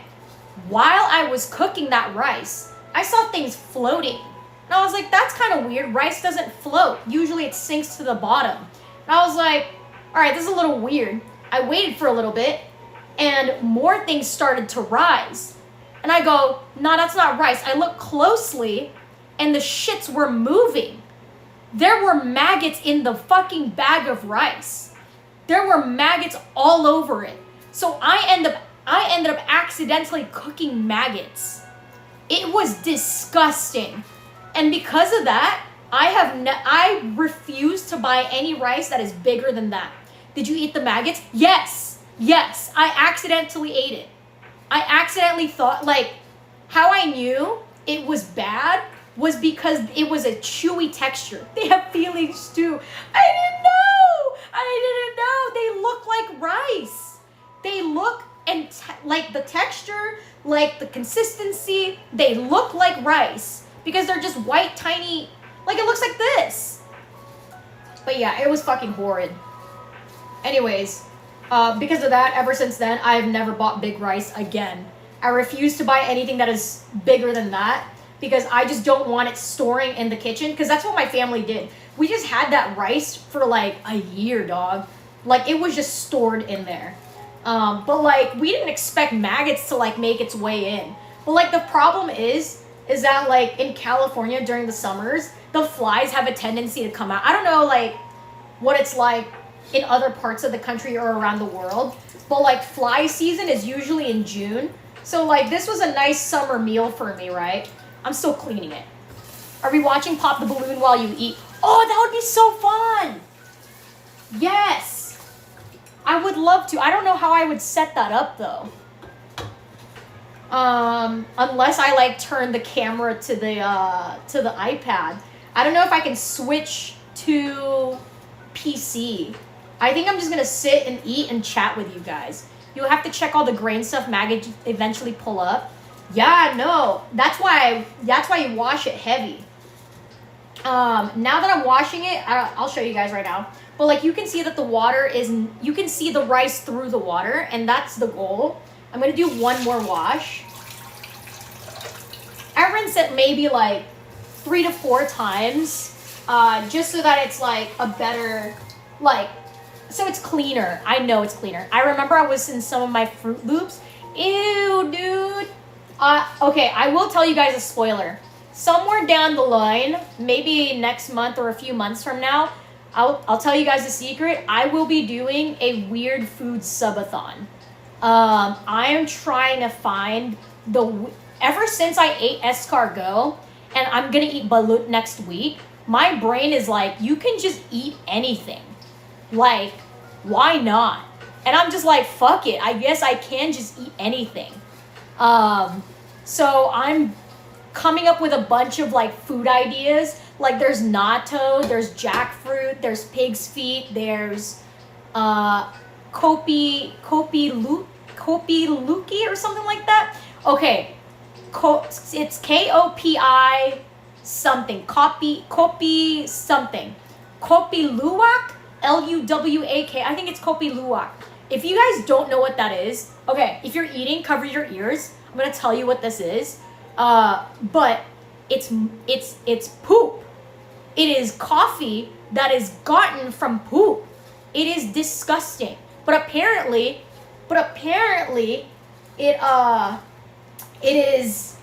While I was cooking that rice, I saw things floating. And I was like, that's kind of weird. Rice doesn't float. Usually it sinks to the bottom. And I was like, all right, this is a little weird. I waited for a little bit and more things started to rise. And I go, no, that's not rice. I look closely and the shits were moving. There were maggots in the fucking bag of rice. There were maggots all over it. So I ended up accidentally cooking maggots. It was disgusting. And because of that, I refuse to buy any rice that is bigger than that. Did you eat the maggots? Yes. Yes. I accidentally ate it. I accidentally thought, like, how I knew it was bad was because it was a chewy texture. They have feelings too. I didn't know. They look like rice. They look and like the texture, like the consistency, they look like rice because they're just white, tiny, like it looks like this. But yeah, it was fucking horrid. Anyways, because of that, ever since then, I've never bought big rice again. I refuse to buy anything that is bigger than that because I just don't want it storing in the kitchen, because that's what my family did. We just had that rice for like a year, dog. Like, it was just stored in there. But like, we didn't expect maggots to like make its way in. But like, the problem is that like in California during the summers, the flies have a tendency to come out. I don't know like what it's like in other parts of the country or around the world, but like fly season is usually in June. So like, this was a nice summer meal for me, right? I'm still cleaning it. Are we watching Pop the Balloon while you eat? Oh, that would be so fun. Yes. I would love to. I don't know how I would set that up though. Unless I like turn the camera to the iPad. I don't know if I can switch to PC. I think I'm just gonna sit and eat and chat with you guys. You'll have to check all the grain stuff maggots eventually pull up. Yeah, no. That's why you wash it heavy. Now that I'm washing it, I'll show you guys right now. But like, you can see that the water is, you can see the rice through the water, and that's the goal. I'm gonna do one more wash. I rinse it maybe like 3 to 4 times, just so that it's like a better, like, so it's cleaner. I know it's cleaner. I remember I was in some of my Fruit Loops. Ew, dude. Okay, I will tell you guys a spoiler. Somewhere down the line, maybe next month or a few months from now, I'll tell you guys a secret. I will be doing a weird food subathon. I am trying to find ever since I ate escargot, and I'm gonna eat balut next week, my brain is like, you can just eat anything. Like, why not? And I'm just like, fuck it. I guess I can just eat anything. So I'm coming up with a bunch of like food ideas. Like, there's natto, there's jackfruit, there's pig's feet, there's kopi luki or something like that. Okay, it's Kopi something, kopi something, kopi luwak, Luwak. I think it's kopi luwak. If you guys don't know what that is, okay, if you're eating, cover your ears. I'm gonna tell you what this is. But it's poop. It is coffee that is gotten from poop. It is disgusting. But apparently it is,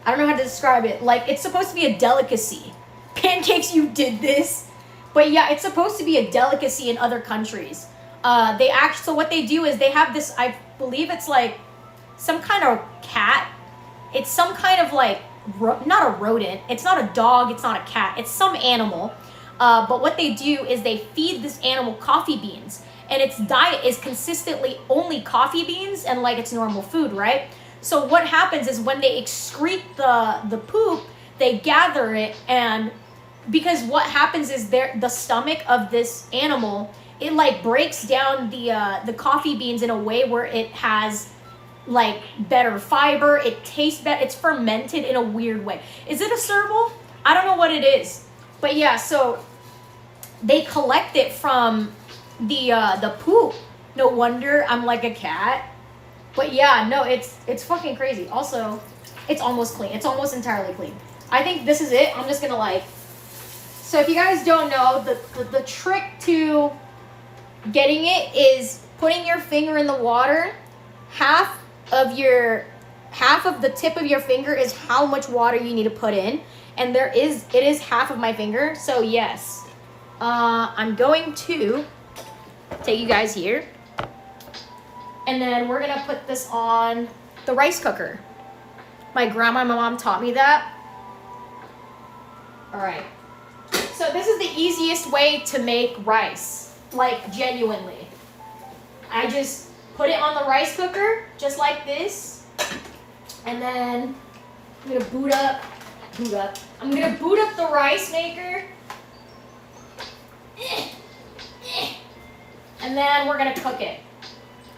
I don't know how to describe it. Like, it's supposed to be a delicacy. Pancakes, you did this. But yeah, it's supposed to be a delicacy in other countries. So what they do is they have this, I believe it's like some kind of cat. It's some kind of like, not a rodent. It's not a dog. It's not a cat. It's some animal. But what they do is they feed this animal coffee beans. And its diet is consistently only coffee beans and like its normal food, right? So what happens is when they excrete the poop, they gather it, and because what happens is the stomach of this animal, it like breaks down the coffee beans in a way where it has like better fiber, it tastes better, it's fermented in a weird way. Is it a serval? I don't know what it is. But yeah, so they collect it from the poop. No wonder I'm like a cat. But yeah, no, it's fucking crazy. Also, it's almost clean. It's almost entirely clean. I think this is it. I'm just gonna like, so if you guys don't know, the trick to getting it is putting your finger in the water. Half of the tip of your finger is how much water you need to put in, and it is half of my finger. So yes, I'm going to take you guys here, and then we're gonna put this on the rice cooker. My grandma and my mom taught me that. All right. So this is the easiest way to make rice, like genuinely. I just put it on the rice cooker, just like this. And then I'm gonna boot up. I'm gonna boot up the rice maker. And then we're gonna cook it.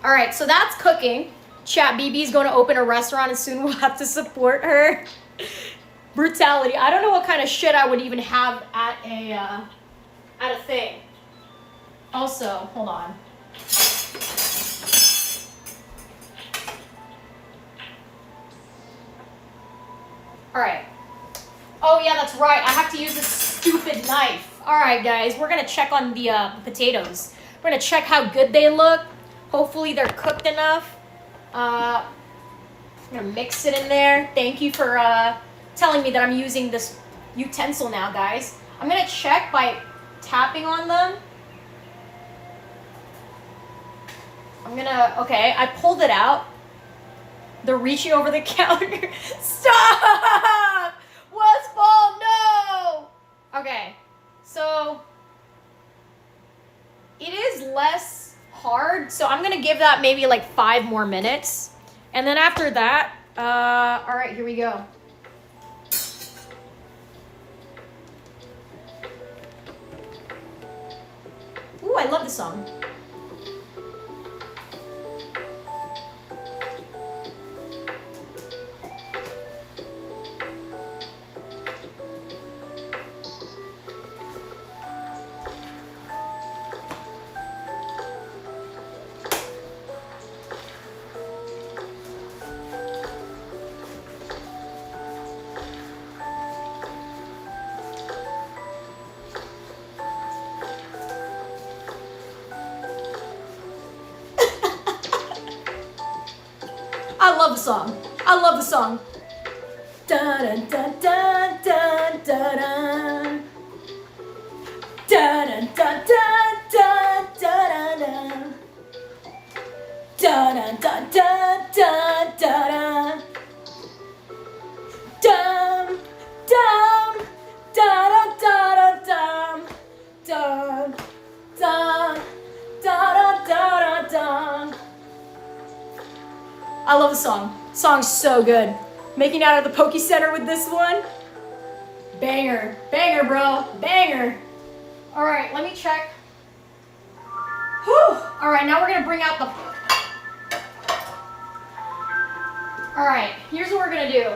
All right, so that's cooking. Chat, BB's going to open a restaurant and soon we'll have to support her. Brutality. I don't know what kind of shit I would even have at a thing. Also, hold on. All right. Oh yeah, that's right. I have to use this stupid knife. All right, guys, we're gonna check on the potatoes. We're gonna check how good they look. Hopefully they're cooked enough. I'm gonna mix it in there. Thank you for telling me that I'm using this utensil now, guys. I'm gonna check by tapping on them. Okay, I pulled it out. They're reaching over the counter. Stop! What's fault? No! Okay, so it is less hard. So I'm gonna give that maybe like 5 more minutes. And then after that, all right, here we go. Ooh, I love this song. I love the song. I love the song. Dun dun dun dun dun dun dun dun dun dun dun dun dun dun dun dun dun dum dum dum dum dum dum dum dum. I love the song. Song's so good. Making out at the Poke Center with this one. Banger. Banger, bro. Banger. All right, let me check. Whew. All right, now we're going to bring out the... All right, here's what we're going to do.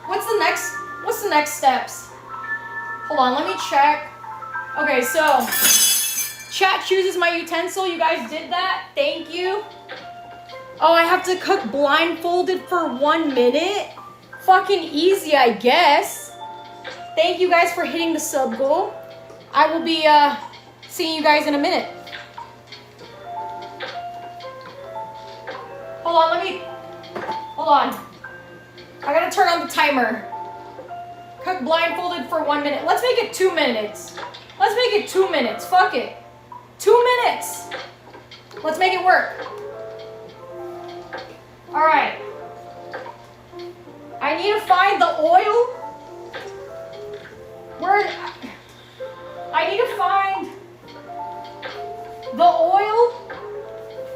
What's the next steps? Hold on, let me check. Okay, so chat chooses my utensil. You guys did that. Thank you. Oh, I have to cook blindfolded for 1 minute? Fucking easy, I guess. Thank you guys for hitting the sub goal. I will be seeing you guys in a minute. Hold on. I gotta turn on the timer. Cook blindfolded for 1 minute. Let's make it 2 minutes. Let's make it 2 minutes. Fuck it. 2 minutes. Let's make it work. All right. I need to find the oil. I need to find the oil.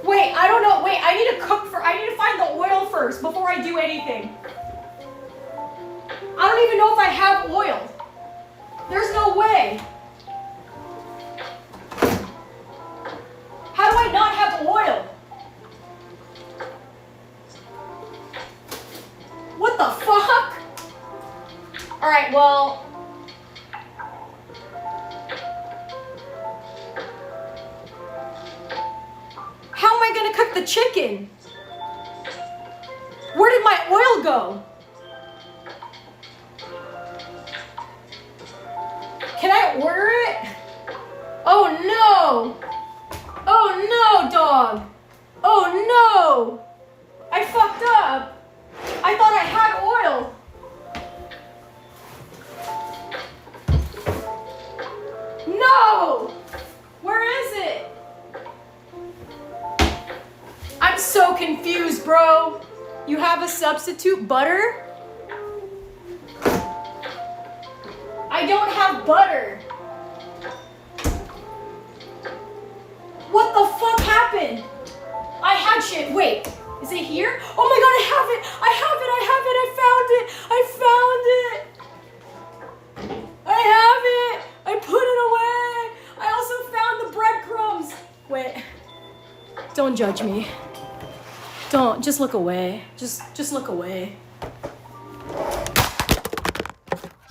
Wait, I don't know. Wait, I need to find the oil first before I do anything. I don't even know if I have oil. There's no way. How do I not have oil? What the fuck? All right, well. How am I gonna cook the chicken? Where did my oil go? Can I order it? Oh no! Oh no, dog! Oh no! I fucked up! I thought I had oil! No! Where is it? I'm so confused, bro. You have a substitute butter? don't have butter. What the fuck happened? I had shit. Wait, is it here? Oh my god, I have it. I have it. I have it. I found it. I found it. I have it. I put it away. I also found the breadcrumbs. Wait. Don't judge me. Don't. Just look away. Just look away.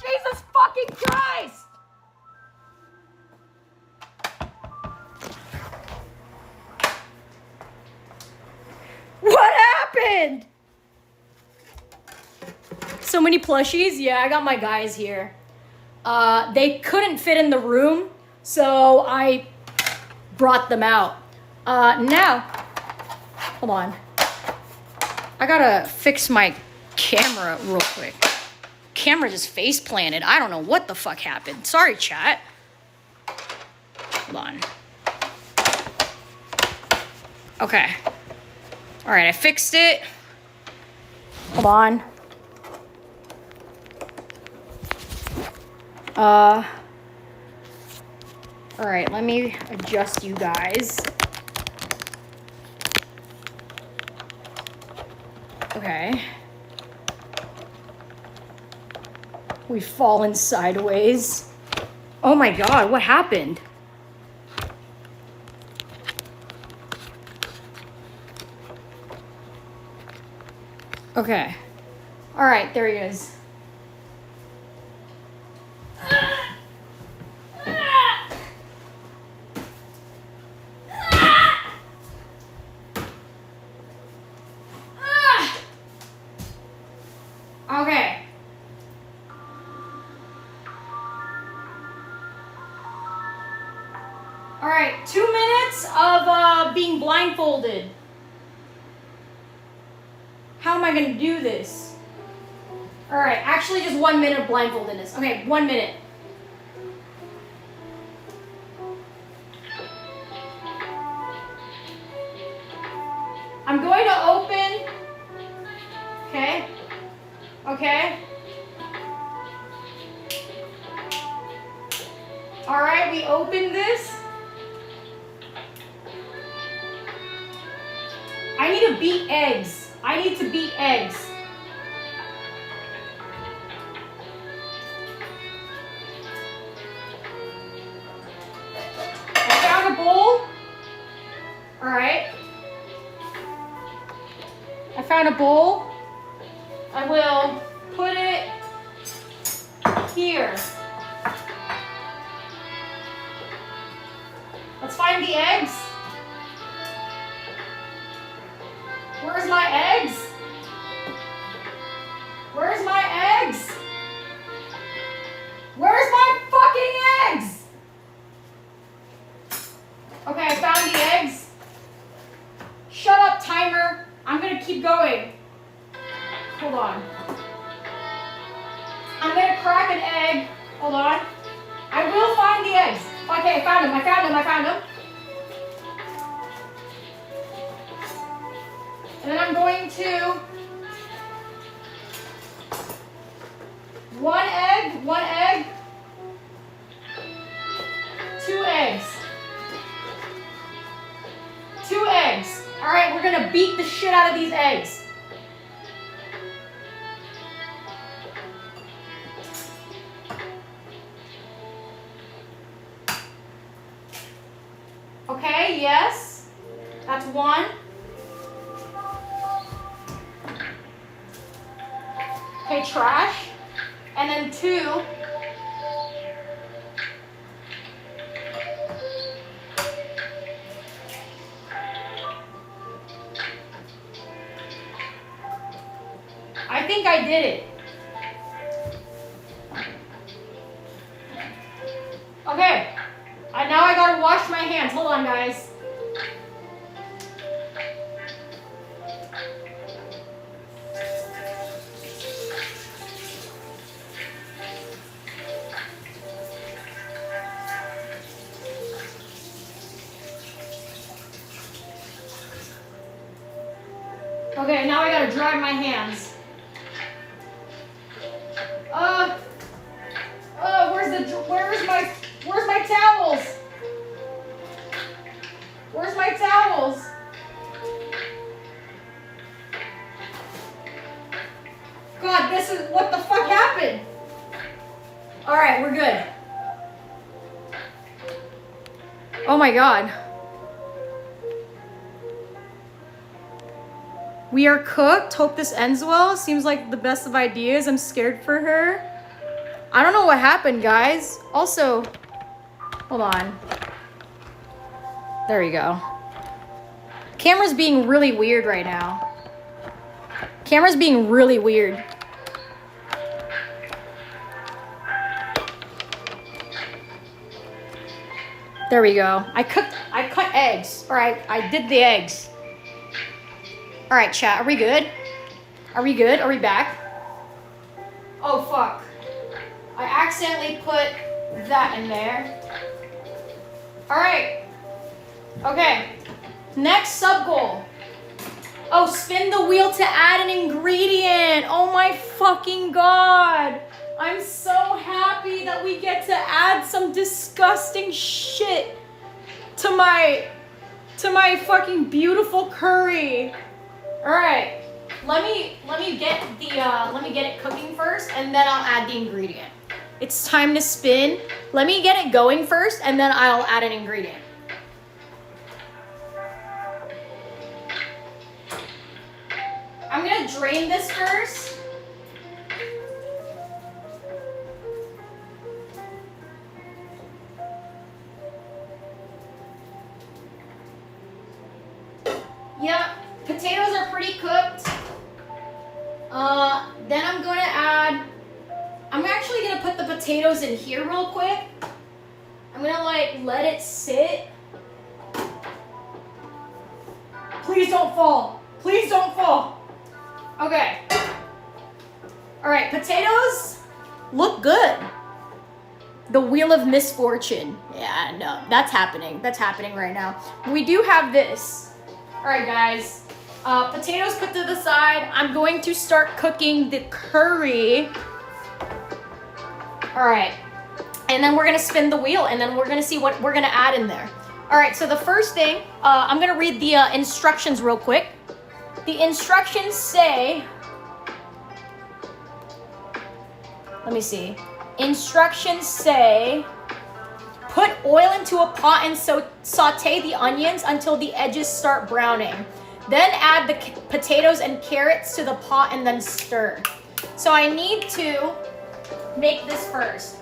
Jesus fucking Christ! What happened? So many plushies. Yeah, I got my guys here. They couldn't fit in the room, so I brought them out. Now, hold on. I gotta fix my camera real quick. Camera just face planted. I don't know what the fuck happened. Sorry, chat. Hold on. Okay. All right, I fixed it. Hold on. All right, let me adjust you guys. Okay. We've fallen sideways. Oh my god, what happened? Okay. All right, there he is. Okay. All right, 2 minutes of being blindfolded. How am I gonna do this? All right, actually just 1 minute of blindfoldedness. Okay, 1 minute. I'm going to open. Okay. Okay. All right, we open this. I need to beat eggs. I need to beat eggs. I found a bowl. All right. I found a bowl. I will put it here. Let's find the eggs. Where's my eggs? Where's my eggs? Where's my fucking eggs? Okay, I found the eggs. Shut up, timer. I'm gonna keep going. Hold on. I'm gonna crack an egg. Hold on. I will find the eggs. Okay, I found them. I found them. I found them. And then I'm going to one egg, 2 eggs. 2 eggs. All right, we're gonna beat the shit out of these eggs. Okay, yes. That's 1. Okay, trash. And then 2. I think I did it. Okay. Now I gotta wash my hands. Hold on, guys. Okay, now I gotta dry my hands. Where's All right, we're good. Oh my God. We are cooked. Hope this ends well. Seems like the best of ideas. I'm scared for her. I don't know what happened, guys. Also, hold on. There we go. Camera's being really weird right now. Camera's being really weird. There we go. I cut eggs. Or I did the eggs. All right, chat. Are we good? Are we good? Are we back? Oh, fuck. I accidentally put that in there. All right. Okay. Next sub goal. Oh, spin the wheel to add an ingredient. Oh my fucking God. I'm so happy that we get to add some disgusting shit to my fucking beautiful curry. All right. Let me get it cooking first, and then I'll add the ingredient. It's time to spin. Let me get it going first, and then I'll add an ingredient. I'm gonna drain this first. Yep, potatoes are pretty cooked. Then I'm actually gonna put the potatoes in here real quick. I'm gonna like let it sit. Please don't fall. Please don't fall. Okay. All right, potatoes look good. The wheel of misfortune. Yeah, no, that's happening. That's happening right now. We do have this. All right, guys. Potatoes put to the side. I'm going to start cooking the curry. All right. And then we're going to spin the wheel, and then we're going to see what we're going to add in there. All right, so the first thing, I'm going to read the instructions real quick. The instructions say, let me see. Instructions say, put oil into a pot and saute the onions until the edges start browning. Then add the potatoes and carrots to the pot and then stir. So I need to make this first.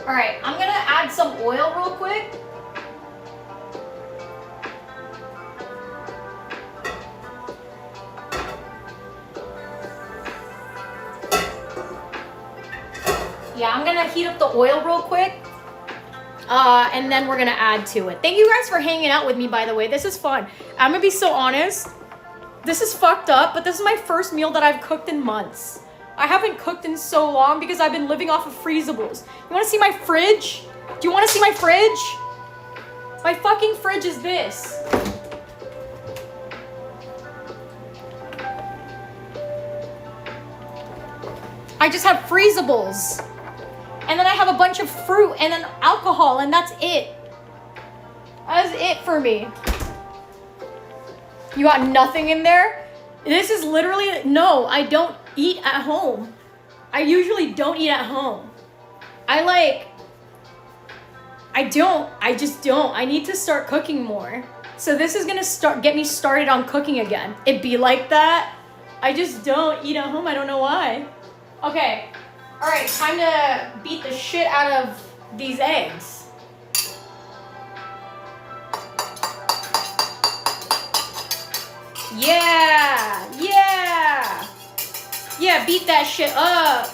All right, I'm gonna add some oil real quick. Yeah, I'm gonna heat up the oil real quick. And then we're gonna add to it. Thank you guys for hanging out with me, by the way. This is fun. I'm gonna be so honest. This is fucked up, but this is my first meal that I've cooked in months. I haven't cooked in so long because I've been living off of freezables. You wanna see my fridge? Do you wanna see my fridge? My fucking fridge is this. I just have freezables. And then I have a bunch of fruit and then alcohol, and that's it. That's it for me. You got nothing in there? This is literally, no, I don't eat at home. I usually don't eat at home. I just don't. I need to start cooking more. So this is gonna get me started on cooking again. It be like that. I just don't eat at home. I don't know why. Okay. All right, time to beat the shit out of these eggs. Yeah, yeah. Yeah, beat that shit up.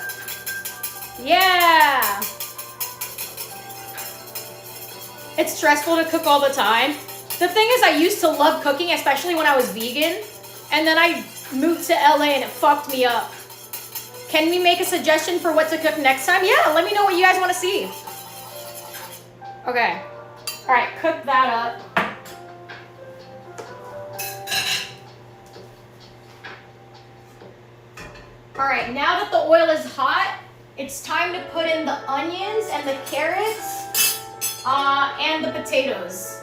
Yeah. It's stressful to cook all the time. The thing is, I used to love cooking, especially when I was vegan. And then I moved to LA and it fucked me up. Can we make a suggestion for what to cook next time? Yeah, let me know what you guys want to see. Okay. All right, cook that up. All right, now that the oil is hot, it's time to put in the onions and the carrots and the potatoes.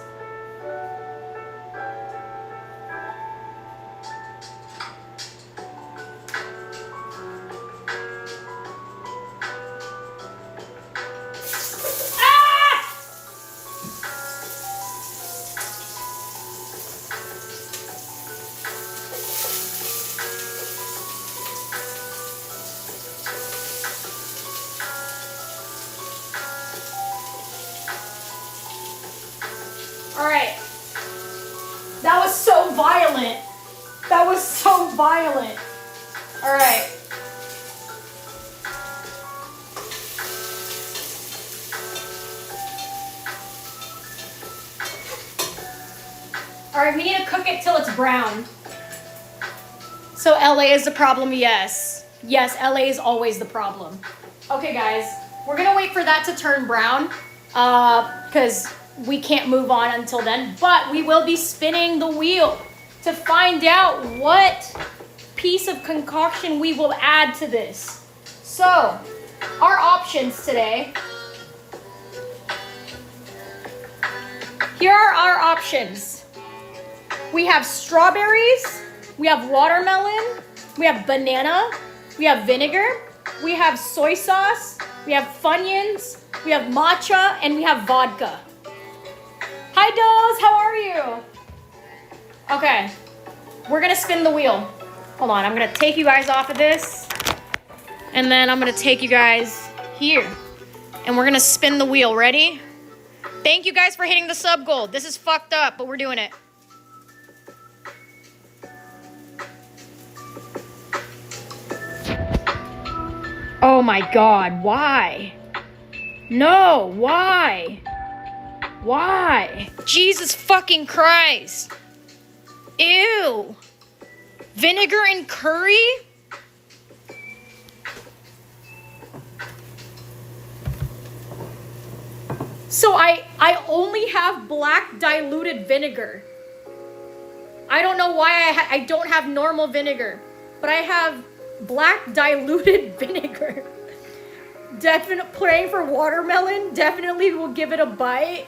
silent. All right. All right, we need to cook it till it's brown. So LA is the problem, yes. Yes, LA is always the problem. Okay, guys, we're gonna wait for that to turn brown because we can't move on until then, but we will be spinning the wheel to find out what piece of concoction we will add to this. So, our options today. Here are our options. We have strawberries, we have watermelon, we have banana, we have vinegar, we have soy sauce, we have Funyuns, we have matcha, and we have vodka. Hi dolls, how are you? Okay, we're gonna spin the wheel. Hold on, I'm gonna take you guys off of this, and then I'm gonna take you guys here, and we're gonna spin the wheel. Ready? Thank you guys for hitting the sub goal. This is fucked up, but we're doing it. Oh my God, why? No, why? Why? Jesus fucking Christ. Ew. Vinegar and curry? So I only have black diluted vinegar. I don't know why I don't have normal vinegar, but I have black diluted vinegar. Definitely praying for watermelon. Definitely will give it a bite.